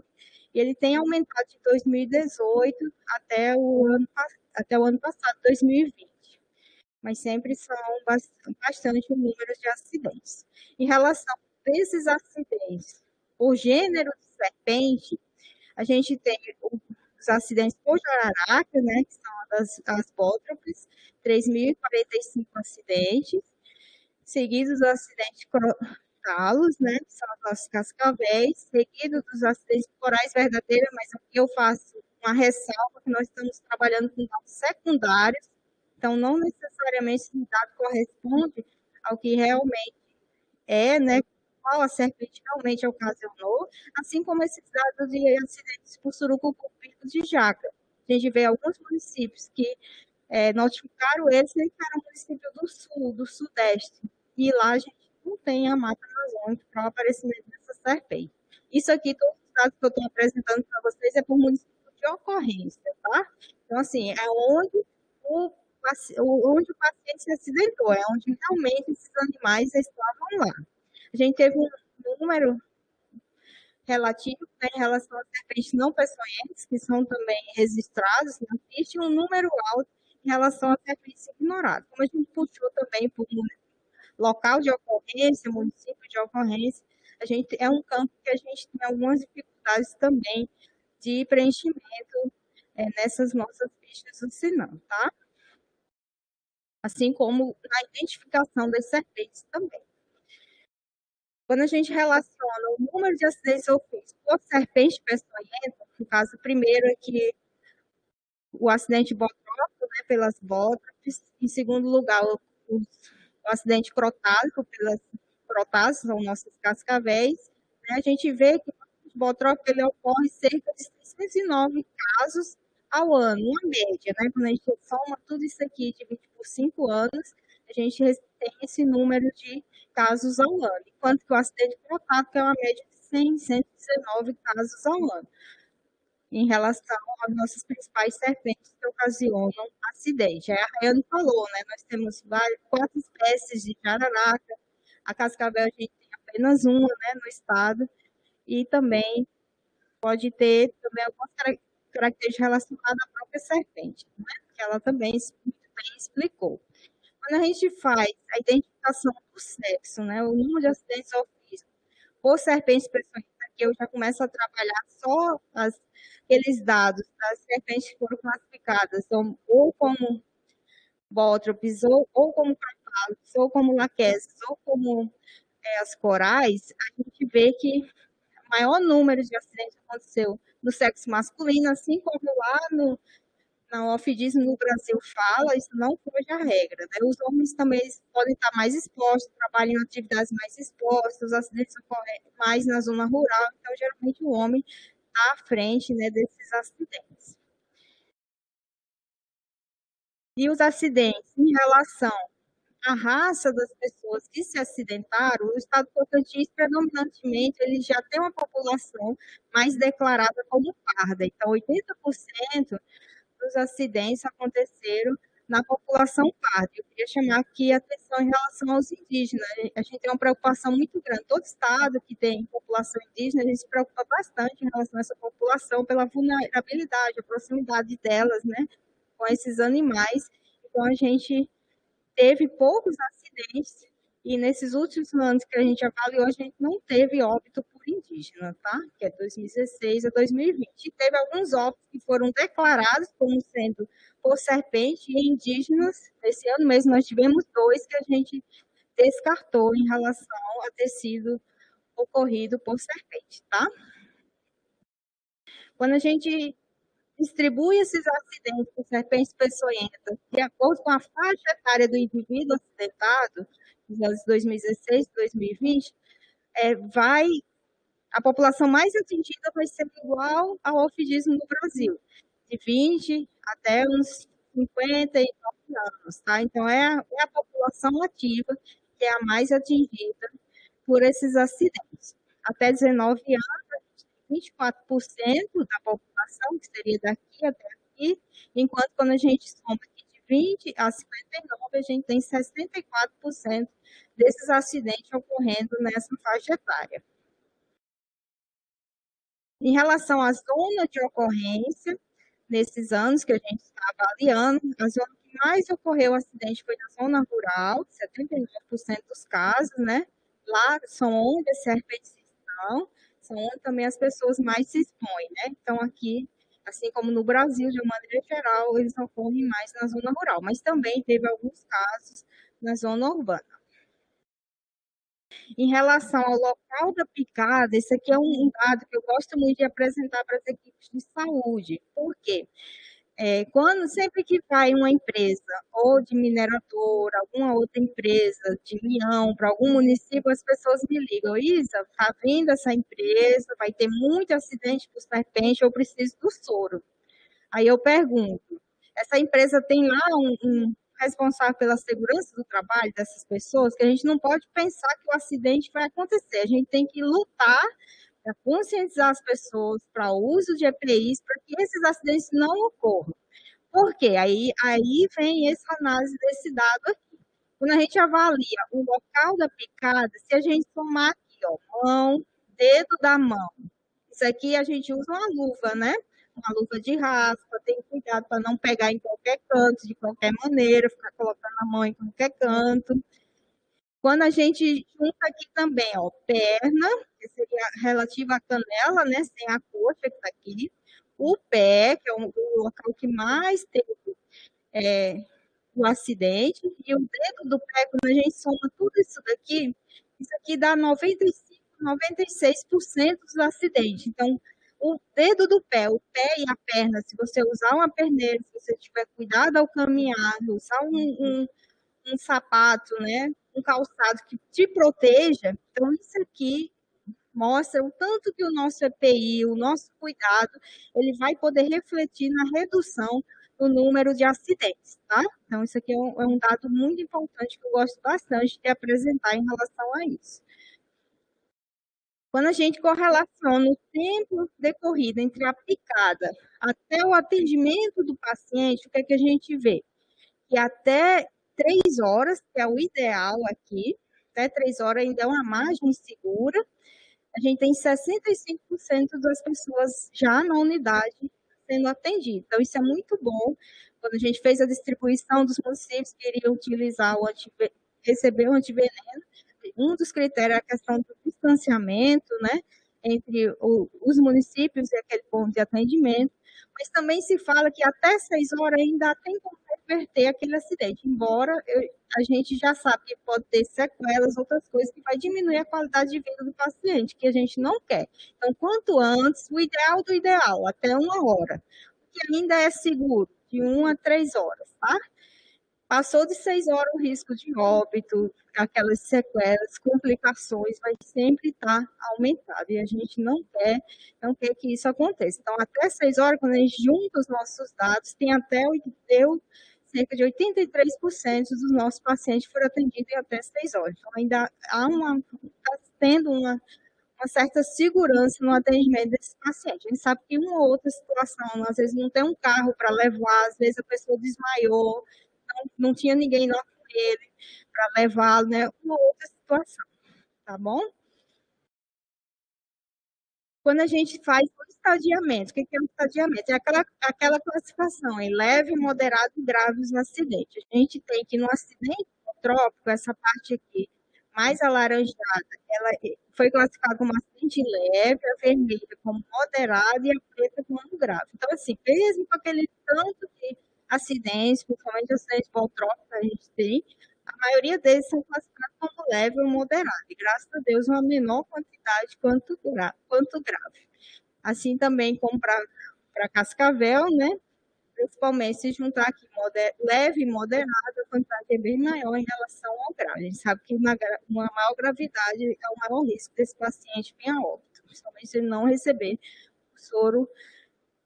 Speaker 1: e ele tem aumentado de 2018 até o ano passado, 2020. Mas sempre são bastante o número de acidentes. Em relação a esses acidentes, o gênero de serpente, a gente tem os acidentes por jararaca, né, que são as bótropes, 3.045 acidentes, seguidos dos acidentes crotalos, né, que são as cascavéis, seguidos dos acidentes corais verdadeiros, mas aqui eu faço uma ressalva que nós estamos trabalhando com dados secundários, então não necessariamente esse dado corresponde ao que realmente é, né, qual a serpente realmente ocasionou, assim como esses dados de acidentes por surucucu pico de jaca. A gente vê alguns municípios que notificaram eles, que era um município do sul, do sudeste, e lá a gente não tem a mata amazônica para o aparecimento dessa serpente. Isso aqui, todos os dados que eu estou apresentando para vocês, é por município de ocorrência, tá? Então, assim, é onde o paciente se acidentou, é onde realmente esses animais estavam lá. A gente teve um número relativo, né, em relação às serpentes não peçonhentas, que são também registrados na ficha, e um número alto em relação às serpentes ignoradas. Como a gente puxou também por local de ocorrência, município de ocorrência, é um campo que a gente tem algumas dificuldades também de preenchimento nessas nossas fichas do SINAM, tá? Assim como na identificação das serpentes também. Quando a gente relaciona o número de acidentes ocorridos por serpente peçonhenta, no caso, primeiro aqui, o acidente botrópico, né, pelas bótrapes, em segundo lugar, o acidente crotálico pelas crotáceas, são nossos cascavéis, né, a gente vê que o botrópico ele ocorre cerca de 609 casos ao ano, uma média, né, quando a gente soma tudo isso aqui, divide por 5 anos, a gente tem esse número de casos ao ano, enquanto que o acidente crotálico é uma média de 100, 119 casos ao ano, em relação às nossas principais serpentes que ocasionam acidente. Aí a Rayane falou, né? Nós temos 4 espécies de jararaca, a cascavel a gente tem apenas uma, né, no estado, e também pode ter também algumas características relacionadas à própria serpente, né? Que ela também muito bem explicou. Quando a gente faz a identificação do sexo, né, o número de acidentes ocorridos por serpentes peçonhentas, aqui eu já começo a trabalhar só aqueles dados das serpentes que foram classificadas ou como bótropes, ou como carpalos, ou como laqueses, ou como as corais, a gente vê que o maior número de acidentes aconteceu no sexo masculino, assim como lá na UFDIS no Brasil fala, isso não foge à regra, né? Os homens também podem estar mais expostos, trabalham em atividades mais expostas, os acidentes ocorrem mais na zona rural, então geralmente o homem está à frente, né, desses acidentes. E os acidentes em relação a raça das pessoas que se acidentaram, o estado Tocantins, predominantemente, ele já tem uma população mais declarada como parda. Então, 80% dos acidentes aconteceram na população parda. Eu queria chamar aqui a atenção em relação aos indígenas. A gente tem uma preocupação muito grande. Todo estado que tem população indígena, a gente se preocupa bastante em relação a essa população, pela vulnerabilidade, a proximidade delas, né, com esses animais. Então, a gente teve poucos acidentes e nesses últimos anos que a gente avaliou, a gente não teve óbito por indígena, tá? Que é 2016 a 2020. E teve alguns óbitos que foram declarados como sendo por serpente e indígenas. Esse ano mesmo nós tivemos 2 que a gente descartou em relação a ter sido ocorrido por serpente, tá? Quando a gente distribui esses acidentes por serpentes peçonhentas de acordo com a faixa etária do indivíduo acidentado, dos anos 2016 e 2020, a população mais atingida vai ser igual ao alfidismo no Brasil, de 20 até uns 59 anos, tá? Então, é a população ativa que é a mais atingida por esses acidentes. Até 19 anos, 24% da população, que seria daqui até aqui, enquanto quando a gente soma aqui de 20 a 59, a gente tem 64% desses acidentes ocorrendo nessa faixa etária. Em relação à zona de ocorrência, nesses anos que a gente está avaliando, a zona que mais ocorreu acidente foi na zona rural, 79% dos casos, né? Lá são onde as serpentes estão, são onde também as pessoas mais se expõem, né? Então, aqui, assim como no Brasil, de uma maneira geral, eles ocorrem mais na zona rural, mas também teve alguns casos na zona urbana. Em relação ao local da picada, esse aqui é um dado que eu gosto muito de apresentar para as equipes de saúde. Por quê? Sempre que vai uma empresa, ou de mineradora, alguma outra empresa de União, para algum município, as pessoas me ligam, Isa, está vindo essa empresa, vai ter muito acidente por serpente, eu preciso do soro. Aí eu pergunto, essa empresa tem lá um responsável pela segurança do trabalho dessas pessoas, que a gente não pode pensar que o acidente vai acontecer, a gente tem que lutar para conscientizar as pessoas para o uso de EPIs, para que esses acidentes não ocorram. Por quê? Aí vem essa análise desse dado aqui. Quando a gente avalia o local da picada, se a gente somar aqui, ó, mão, dedo da mão, isso aqui a gente usa uma luva, né? Uma luva de raspa, tem cuidado para não pegar em qualquer canto, de qualquer maneira, ficar colocando a mão em qualquer canto. Quando a gente junta aqui também, ó, perna, que seria relativa à canela, né, sem a coxa que está aqui, o pé, que é o local que mais teve o acidente, e o dedo do pé, quando a gente soma tudo isso aqui dá 95, 96% dos acidentes. Então, o dedo do pé, o pé e a perna, se você usar uma perneira, se você tiver cuidado ao caminhar, usar um sapato, né, um calçado que te proteja, então isso aqui mostra o tanto que o nosso EPI, o nosso cuidado, ele vai poder refletir na redução do número de acidentes, tá? Então, isso aqui é um dado muito importante que eu gosto bastante de apresentar em relação a isso. Quando a gente correlaciona o tempo decorrido entre a picada até o atendimento do paciente, o que é que a gente vê? Que até 3 horas, que é o ideal aqui, até 3 horas ainda é uma margem segura, a gente tem 65% das pessoas já na unidade sendo atendidas. Então, isso é muito bom. Quando a gente fez a distribuição dos municípios que iriam utilizar receber o antiveneno, um dos critérios é a questão do distanciamento, né, entre os municípios e aquele ponto de atendimento, mas também se fala que até 6 horas ainda tem como reverter aquele acidente, embora a gente já sabe que pode ter sequelas, outras coisas, que vai diminuir a qualidade de vida do paciente, que a gente não quer. Então, quanto antes, o ideal do ideal, até 1 hora, que ainda é seguro, de 1 a 3 horas, tá? Passou de 6 horas, o risco de óbito, aquelas sequelas, complicações, vai sempre estar aumentado. E a gente não quer que isso aconteça. Então, até 6 horas, quando a gente junta os nossos dados, tem até deu cerca de 83% dos nossos pacientes foram atendidos em até 6 horas. Então, ainda está tendo uma certa segurança no atendimento desses pacientes. A gente sabe que uma ou outra situação, às vezes não tem um carro para levar, às vezes a pessoa desmaiou, não tinha ninguém lá com ele para levá-lo, né? Uma outra situação, tá bom? Quando a gente faz o estadiamento, o que é o estadiamento? É aquela classificação em leve, moderado e graves no acidente. A gente tem que no acidente trópico, essa parte aqui, mais alaranjada, ela foi classificada como acidente leve, a vermelha como moderado e a preta como grave. Então, assim, mesmo com aquele tanto de acidentes, principalmente acidentes voltrópicos que a gente tem, a maioria deles são classificados como leve ou moderado, e graças a Deus uma menor quantidade quanto grave. Assim também como para Cascavel, né? Principalmente se juntar aqui leve e moderado, a quantidade é bem maior em relação ao grave. A gente sabe que uma maior gravidade é o maior risco desse paciente vir a óbito, principalmente se ele não receber o soro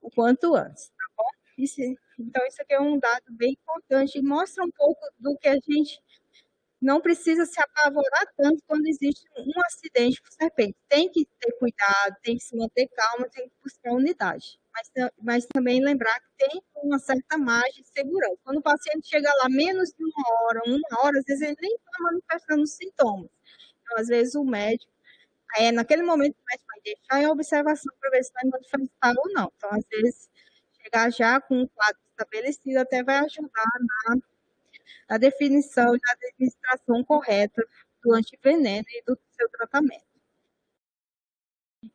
Speaker 1: o quanto antes, tá bom? Então, isso aqui é um dado bem importante e mostra um pouco do que a gente não precisa se apavorar tanto quando existe um acidente por serpente. Tem que ter cuidado, tem que se manter calma, tem que buscar unidade. Mas também lembrar que tem uma certa margem de segurança. Quando o paciente chega lá menos de uma hora, às vezes ele nem está manifestando sintomas. Então, às vezes o médico, naquele momento o médico vai deixar em observação para ver se vai manifestar ou não. Então, às vezes, chegar já com um quadro estabelecido até vai ajudar a definição e a administração correta do antiveneno e do seu tratamento.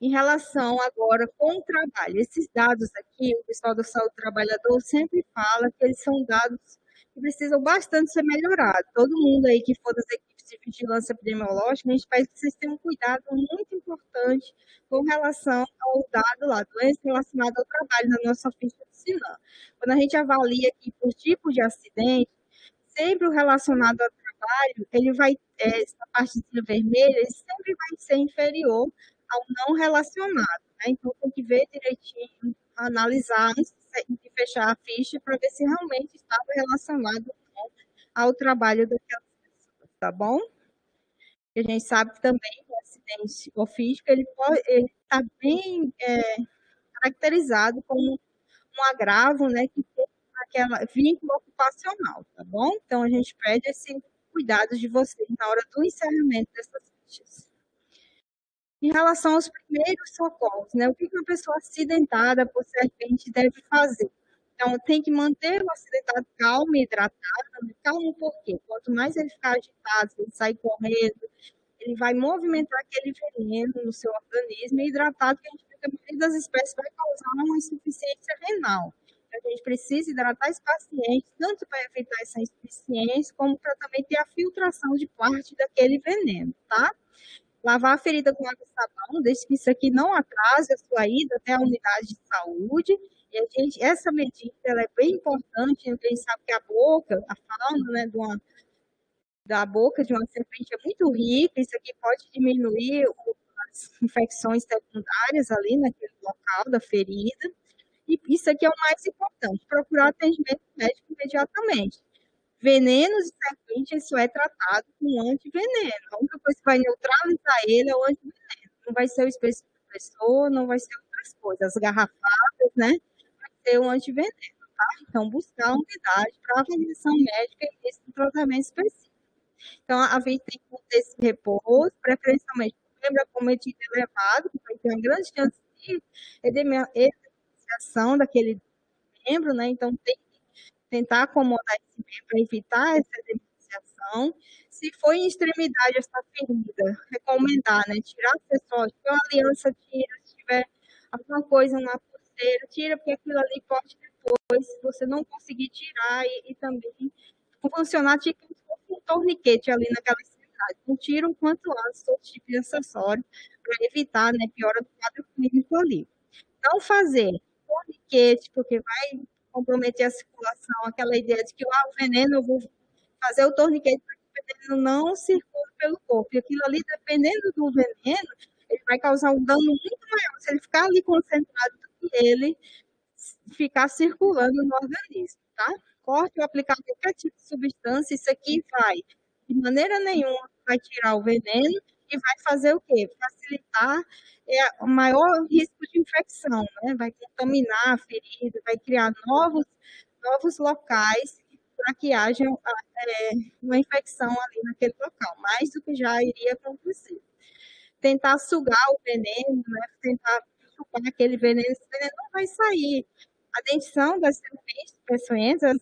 Speaker 1: Em relação agora com o trabalho, esses dados aqui, o pessoal da saúde do trabalhador sempre fala que eles são dados que precisam bastante ser melhorados. Todo mundo aí que for das equipes de vigilância epidemiológica, a gente pede que vocês tenham um cuidado muito importante com relação ao dado lá, doença relacionada ao trabalho na nossa ficha de SINAM. Quando a gente avalia aqui por tipo de acidente, sempre o relacionado ao trabalho, ele vai, essa partezinha vermelha, ele sempre vai ser inferior ao não relacionado, né? Então, tem que ver direitinho, analisar antes de fechar a ficha para ver se realmente estava relacionado ao trabalho daquelas pessoas, tá bom? E a gente sabe também que o acidente ofídico, ele está bem caracterizado como um agravo, né, que tem aquela vínculo ocupacional, tá bom? Então, a gente pede esse cuidado de vocês na hora do encerramento dessas fichas. Em relação aos primeiros socorros, né, o que uma pessoa acidentada por serpente deve fazer? Então, tem que manter o acidentado calmo e hidratado. Calmo por quê? Quanto mais ele ficar agitado, ele sair correndo, ele vai movimentar aquele veneno no seu organismo e hidratado, que a gente fica, a maioria das espécies vai causar uma insuficiência renal. Então, a gente precisa hidratar esse paciente, tanto para evitar essa insuficiência, como para também ter a filtração de parte daquele veneno, tá? Lavar a ferida com água e sabão, desde que isso aqui não atrase a sua ida até a unidade de saúde. E essa medida ela é bem importante, a gente sabe que a boca, a fauna, né, da boca de uma serpente é muito rica, isso aqui pode diminuir as infecções secundárias ali naquele local da ferida. E isso aqui é o mais importante, procurar atendimento médico imediatamente. Venenos de serpente, isso é tratado com antiveneno. A única coisa que vai neutralizar ele é o antiveneno. Não vai ser o espessor, não vai ser outras coisas. As garrafadas, né? Vai ser o antiveneno, tá? Então, buscar a unidade para avaliação médica e esse tratamento específico. Então, a gente tem que manter esse repouso, preferencialmente lembra cometido elevado, que vai ter uma grande chance de edemização daquele membro, né? Então, tem tentar acomodar esse membro para evitar essa edemização. Se for em extremidade essa ferida, recomendar, né? Tirar acessórios, se for aliança, tira. Se tiver alguma coisa na pulseira, tira, porque aquilo ali pode depois, se você não conseguir tirar e também funcionar tipo um torniquete ali naquela extremidade. Então, tira o quanto antes todo tipo de acessório para evitar, né, piora do quadro clínico ali. Não fazer torniquete, porque vai comprometer a circulação, aquela ideia de que o veneno, eu vou fazer o torniquete para que o veneno não circule pelo corpo. E aquilo ali, dependendo do veneno, ele vai causar um dano muito maior se ele ficar ali concentrado do que ele ficar circulando no organismo, tá? corte ou aplicar qualquer tipo de substância, isso aqui vai, de maneira nenhuma, vai tirar o veneno e vai fazer o quê? Facilitar o maior risco de infecção, né? Vai contaminar a ferida, vai criar novos locais para que haja uma infecção ali naquele local, mais do que já iria acontecer. Tentar sugar o veneno, né? Tentar chupar aquele veneno, esse veneno não vai sair. A dentição das serpentes peçonhentas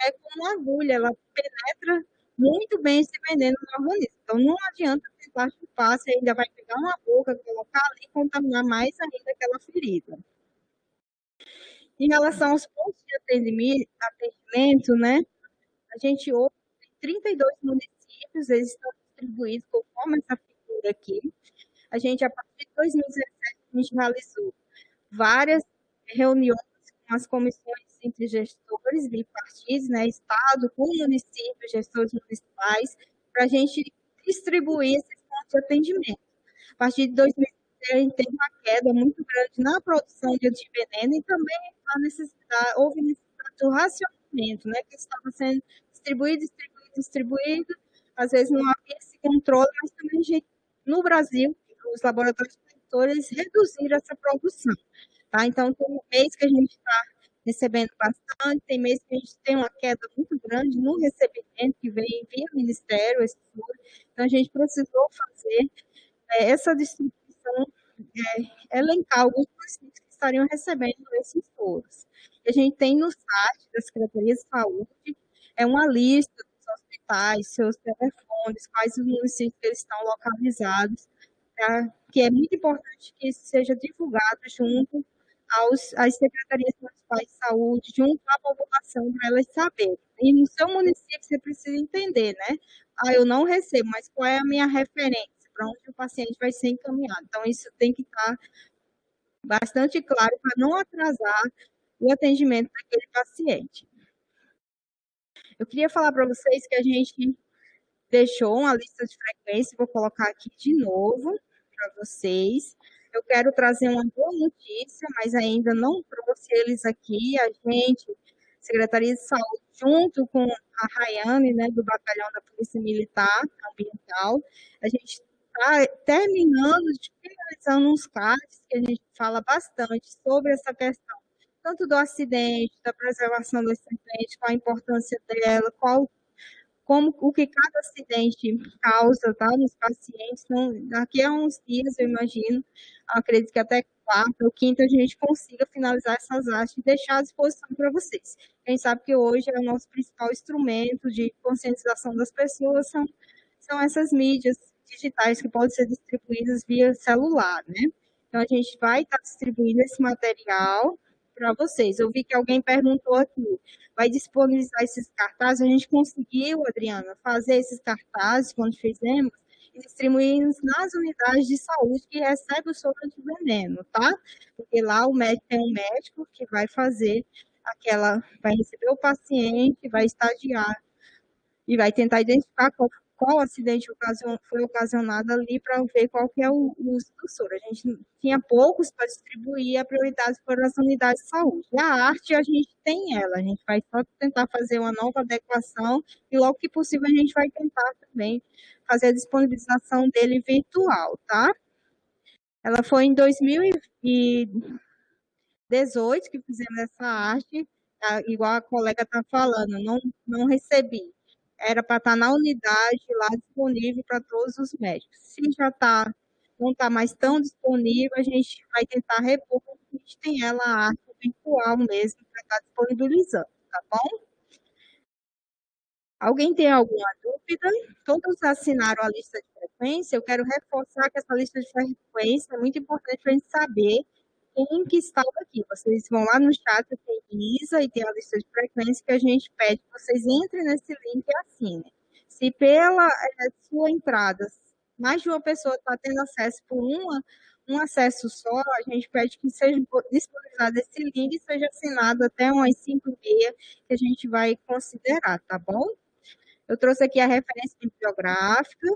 Speaker 1: é como uma agulha, ela penetra muito bem esse veneno no organismo. Então, não adianta tentar chupar, você ainda vai pegar uma boca, colocar ali e contaminar mais ainda aquela ferida. Em relação aos pontos de atendimento, né? A gente hoje tem 32 municípios, eles estão distribuídos conforme essa figura aqui. A gente, a partir de 2017, a gente realizou várias reuniões com as comissões entre gestores bipartidos, né, Estado, com municípios, gestores municipais, para a gente distribuir esses pontos de atendimento. A partir de 2017, a gente teve uma queda muito grande na produção de antiveneno e também houve necessidade do racionamento, né, que estava sendo distribuído, às vezes não havia esse controle, mas também no Brasil, os laboratórios produtores reduziram essa produção. Tá? Então, tem mês que a gente está recebendo bastante, tem mês que a gente tem uma queda muito grande no recebimento que vem via Ministério, então a gente precisou fazer essa distribuição, elencar alguns municípios que estariam recebendo esses foros. A gente tem no site da Secretaria de Saúde uma lista dos hospitais, seus telefones, quais os municípios que eles estão localizados, tá? Que é muito importante que isso seja divulgado junto às secretarias municipais de saúde, junto à população, para elas saberem. E no seu município você precisa entender, né? Eu não recebo, mas qual é a minha referência? Para onde o paciente vai ser encaminhado? Então, isso tem que estar bastante claro para não atrasar o atendimento daquele paciente. Eu queria falar para vocês que a gente deixou uma lista de frequência, vou colocar aqui de novo para vocês. Eu quero trazer uma boa notícia, mas ainda não trouxe eles aqui. A gente, Secretaria de Saúde, junto com a Rayane, né, do Batalhão da Polícia Militar Ambiental, a gente está finalizando uns casos que a gente fala bastante sobre essa questão, tanto do acidente, da preservação do acidente, qual a importância dela, o que cada acidente causa, tá, nos pacientes. Então, daqui a uns dias, eu imagino, acredito que até quarta ou quinta a gente consiga finalizar essas artes e deixar à disposição para vocês. Quem sabe que hoje é o nosso principal instrumento de conscientização das pessoas, são essas mídias digitais que podem ser distribuídas via celular, né? Então, a gente vai estar distribuindo esse material para vocês. Eu vi que alguém perguntou aqui, vai disponibilizar esses cartazes? A gente conseguiu, Adriana, fazer esses cartazes quando fizemos e distribuímos nas unidades de saúde que recebem o soro de veneno, tá? Porque lá o médico tem um médico que vai fazer vai receber o paciente, vai estagiar e vai tentar identificar qual acidente foi ocasionado ali para ver qual que é o uso do soro. A gente tinha poucos para distribuir, a prioridade foram as unidades de saúde. E a arte, a gente tem ela, a gente vai só tentar fazer uma nova adequação e logo que possível a gente vai tentar também fazer a disponibilização dele virtual, tá? Ela foi em 2018 que fizemos essa arte, igual a colega está falando, não recebi. Era para estar na unidade lá disponível para todos os médicos. Se não está mais tão disponível, a gente vai tentar repor, a gente tem ela a arte virtual mesmo para estar disponibilizando, tá bom? Alguém tem alguma dúvida? Todos assinaram a lista de frequência. Eu quero reforçar que essa lista de frequência é muito importante para a gente saber quem que estava aqui. Vocês vão lá no chat, tem Isa e tem a lista de frequência que a gente pede que vocês entrem nesse link e assinem. Se pela sua entrada mais de uma pessoa está tendo acesso por um acesso só, a gente pede que seja disponibilizado esse link e seja assinado até umas 5h30 que a gente vai considerar, tá bom? Eu trouxe aqui a referência bibliográfica.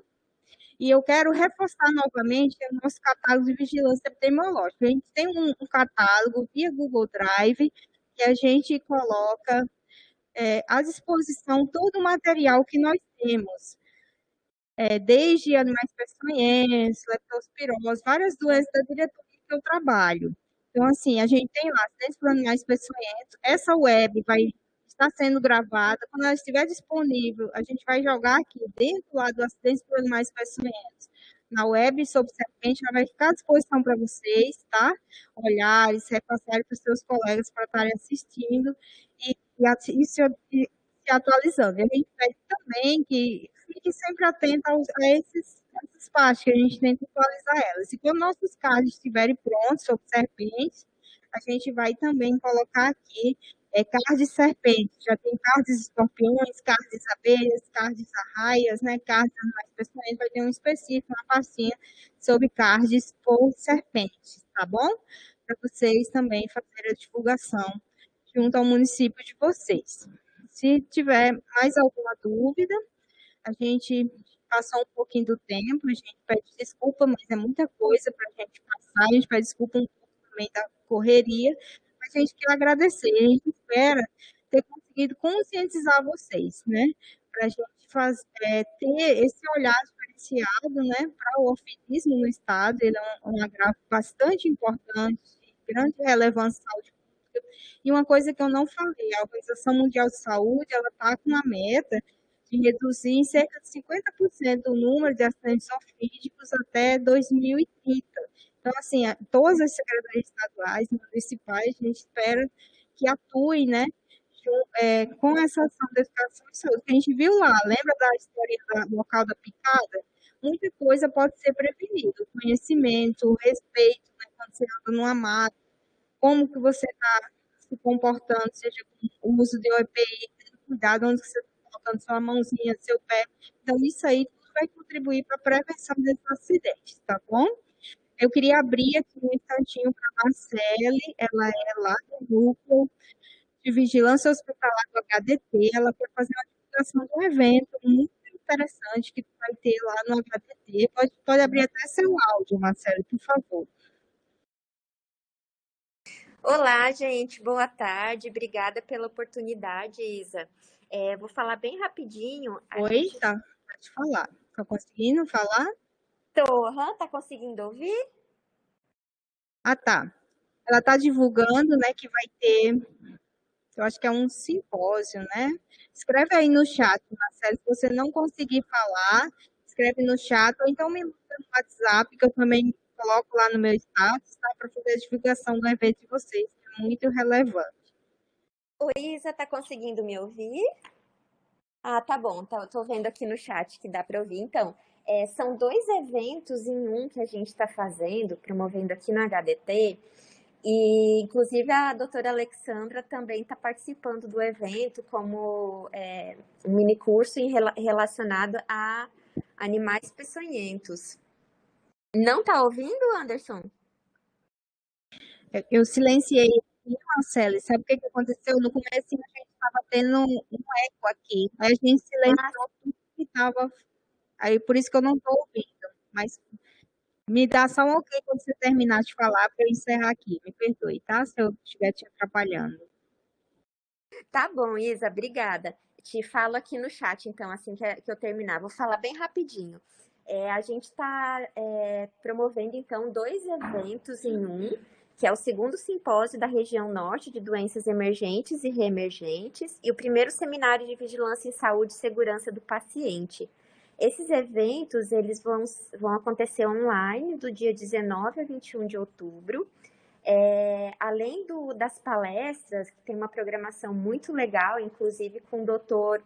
Speaker 1: E eu quero reforçar novamente o nosso catálogo de vigilância epidemiológica. A gente tem um catálogo via Google Drive que a gente coloca à disposição todo o material que nós temos, desde animais peçonhenses, leptospirose, várias doenças da diretoria que eu trabalho. Então, assim, a gente tem lá acidentes por animais peçonhentos, essa web vai estar sendo gravada, quando ela estiver disponível, a gente vai jogar aqui dentro lá do acidentes por animais peçonhentos, na web sobre serpente, ela vai ficar à disposição para vocês, tá? Olharem, se repassarem para os seus colegas para estarem assistindo e se atualizando. E a gente pede também que fique sempre atento essas partes, que a gente tenta atualizar elas. E quando nossos cards estiverem prontos sobre serpentes, a gente vai também colocar aqui cards de serpente. Já tem cards de escorpiões, cards de abelhas, cards de arraias, né? Cards mais pessoais, vai ter um específico, uma pastinha sobre cards por serpentes, tá bom? Para vocês também fazerem a divulgação junto ao município de vocês. Se tiver mais alguma dúvida, a gente passou um pouquinho do tempo, a gente pede desculpa, mas é muita coisa para a gente passar, a gente pede desculpa um pouco também da correria, mas a gente quer agradecer, a gente espera ter conseguido conscientizar vocês, né? Para a gente ter esse olhar diferenciado, né, para o orfidismo no estado, ele é um agravo bastante importante, de grande relevância à saúde pública. E uma coisa que eu não falei, a Organização Mundial de Saúde, ela está com uma meta de reduzir em cerca de 50% o número de acidentes ofídicos até 2030. Então, assim, todas as secretarias estaduais e municipais, a gente espera que atuem, né, com essa ação de educação e saúde, que a gente viu lá, lembra da história do local da picada? Muita coisa pode ser prevenida, o conhecimento, o respeito, né, quando você anda numa mata, como que você está se comportando, seja com o uso de OEPI, cuidado onde você está colocando sua mãozinha, seu pé. Então, isso aí tudo vai contribuir para a prevenção desses acidentes, tá bom? Eu queria abrir aqui um instantinho para a Marcele, ela é lá do grupo de vigilância hospitalar do HDT, ela quer fazer uma divulgação de um evento muito interessante que vai ter lá no HDT. Pode abrir até seu áudio, Marcele, por favor.
Speaker 3: Olá, gente, boa tarde. Obrigada pela oportunidade, Isa. Vou falar bem rapidinho.
Speaker 1: Oi, tá, pode falar. Tá conseguindo falar?
Speaker 3: Tá conseguindo ouvir?
Speaker 1: Ah, tá. Ela está divulgando, né, que vai ter, eu acho que é um simpósio, né? Escreve aí no chat, Marcelo, se você não conseguir falar, escreve no chat, ou então me manda no WhatsApp, que eu também coloco lá no meu status, tá? Para fazer a divulgação do evento de vocês, que é muito relevante.
Speaker 3: Oi, Isa, tá conseguindo me ouvir? Ah, tá bom, tô vendo aqui no chat que dá para ouvir. Então, são 2 eventos em um que a gente está fazendo, promovendo aqui no HDT, e inclusive a doutora Alexandra também está participando do evento como um mini curso relacionado a animais peçonhentos. Não tá ouvindo, Anderson?
Speaker 1: Eu silenciei aqui, Marcelo, sabe o que aconteceu? No começo a gente estava tendo um eco aqui, aí a gente silenciou tudo que estava, aí por isso que eu não estou ouvindo, mas me dá só um ok quando você terminar de falar para eu encerrar aqui. Me perdoe, tá? Se eu estiver te atrapalhando.
Speaker 3: Tá bom, Isa, obrigada. Te falo aqui no chat, então, assim que eu terminar. Vou falar bem rapidinho. A gente está promovendo, então, 2 eventos em um, que é o segundo simpósio da região norte de doenças emergentes e reemergentes e o primeiro seminário de vigilância em saúde e segurança do paciente. Esses eventos, eles vão acontecer online do dia 19 a 21 de outubro. Além das palestras, que tem uma programação muito legal, inclusive com o doutor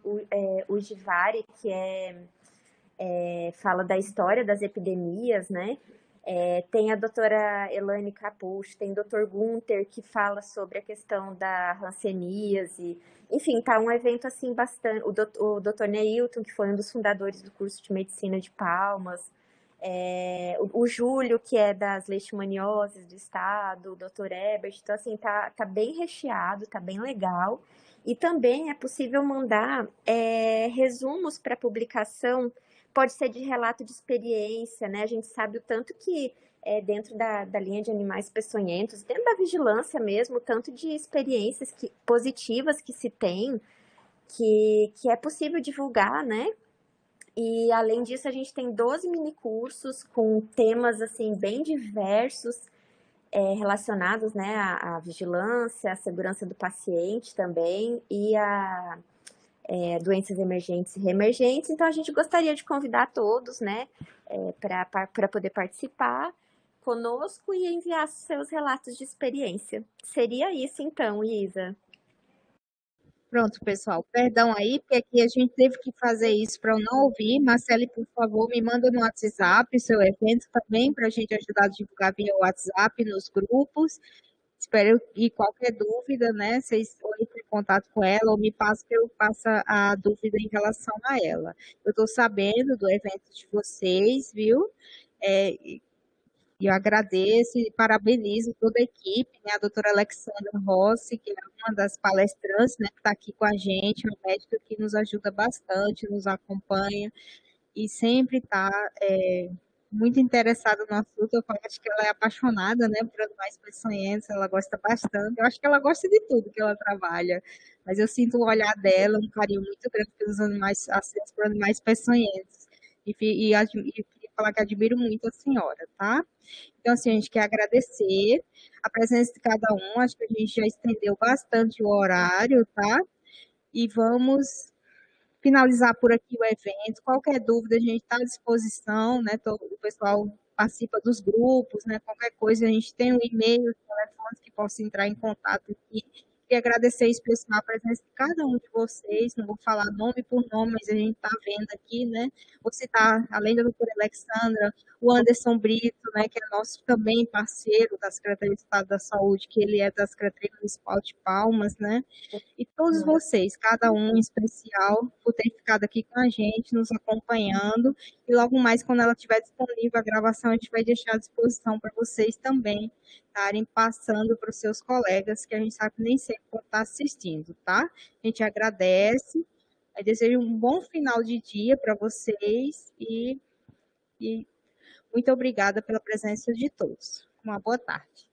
Speaker 3: Ujivari, que fala da história das epidemias, né? Tem a doutora Elaine Capucho, tem o doutor Gunther, que fala sobre a questão da hanseníase. Enfim, tá um evento assim bastante. O doutor Neilton, que foi um dos fundadores do curso de medicina de Palmas. O Júlio, que é das leishmanioses do estado, o doutor Ebert. Então, assim, tá bem recheado, tá bem legal. E também é possível mandar resumos para publicação. Pode ser de relato de experiência, né? A gente sabe o tanto que dentro da linha de animais peçonhentos, dentro da vigilância mesmo, o tanto de experiências positivas que se tem que é possível divulgar, né? E além disso, a gente tem 12 minicursos com temas assim bem diversos, relacionados, né, à vigilância, à segurança do paciente também e a doenças emergentes e reemergentes. Então, a gente gostaria de convidar todos, né, para poder participar conosco e enviar seus relatos de experiência. Seria isso, então, Isa.
Speaker 1: Pronto, pessoal. Perdão aí, porque aqui a gente teve que fazer isso para eu não ouvir. Marcele, por favor, me manda no WhatsApp o seu evento também, para a gente ajudar a divulgar via WhatsApp nos grupos. Espero e qualquer dúvida, né? Vocês entrem em contato com ela ou me passem que eu passo a dúvida em relação a ela. Eu estou sabendo do evento de vocês, viu? E eu agradeço e parabenizo toda a equipe, né? A doutora Alexandra Rossi, que é uma das palestrantes, né, que está aqui com a gente, uma médica que nos ajuda bastante, nos acompanha e sempre está muito interessada no assunto. Eu acho que ela é apaixonada, né, por animais peçonhentos, ela gosta bastante. Eu acho que ela gosta de tudo que ela trabalha, mas eu sinto o olhar dela, um carinho muito grande pelos animais, assim, por animais peçonhentos. E queria falar que admiro muito a senhora, tá? Então, assim, a gente quer agradecer a presença de cada um. Acho que a gente já estendeu bastante o horário, tá? E vamos finalizar por aqui o evento. Qualquer dúvida, a gente está à disposição, né? O pessoal participa dos grupos, né? Qualquer coisa, a gente tem um e-mail, telefones que possa entrar em contato aqui. Queria agradecer em especial a presença de cada um de vocês. Não vou falar nome por nome, mas a gente está vendo aqui, né? Vou citar, além da doutora Alexandra, o Anderson Brito, né, que é nosso também parceiro da Secretaria de Estado da Saúde, que ele é da Secretaria Municipal de Palmas, né? E todos vocês, cada um em especial, por ter ficado aqui com a gente, nos acompanhando. E logo mais, quando ela estiver disponível, a gravação a gente vai deixar à disposição para vocês também estarem passando para os seus colegas, que a gente sabe que nem sempre vão estar assistindo, tá? A gente agradece. Eu desejo um bom final de dia para vocês e muito obrigada pela presença de todos. Uma boa tarde.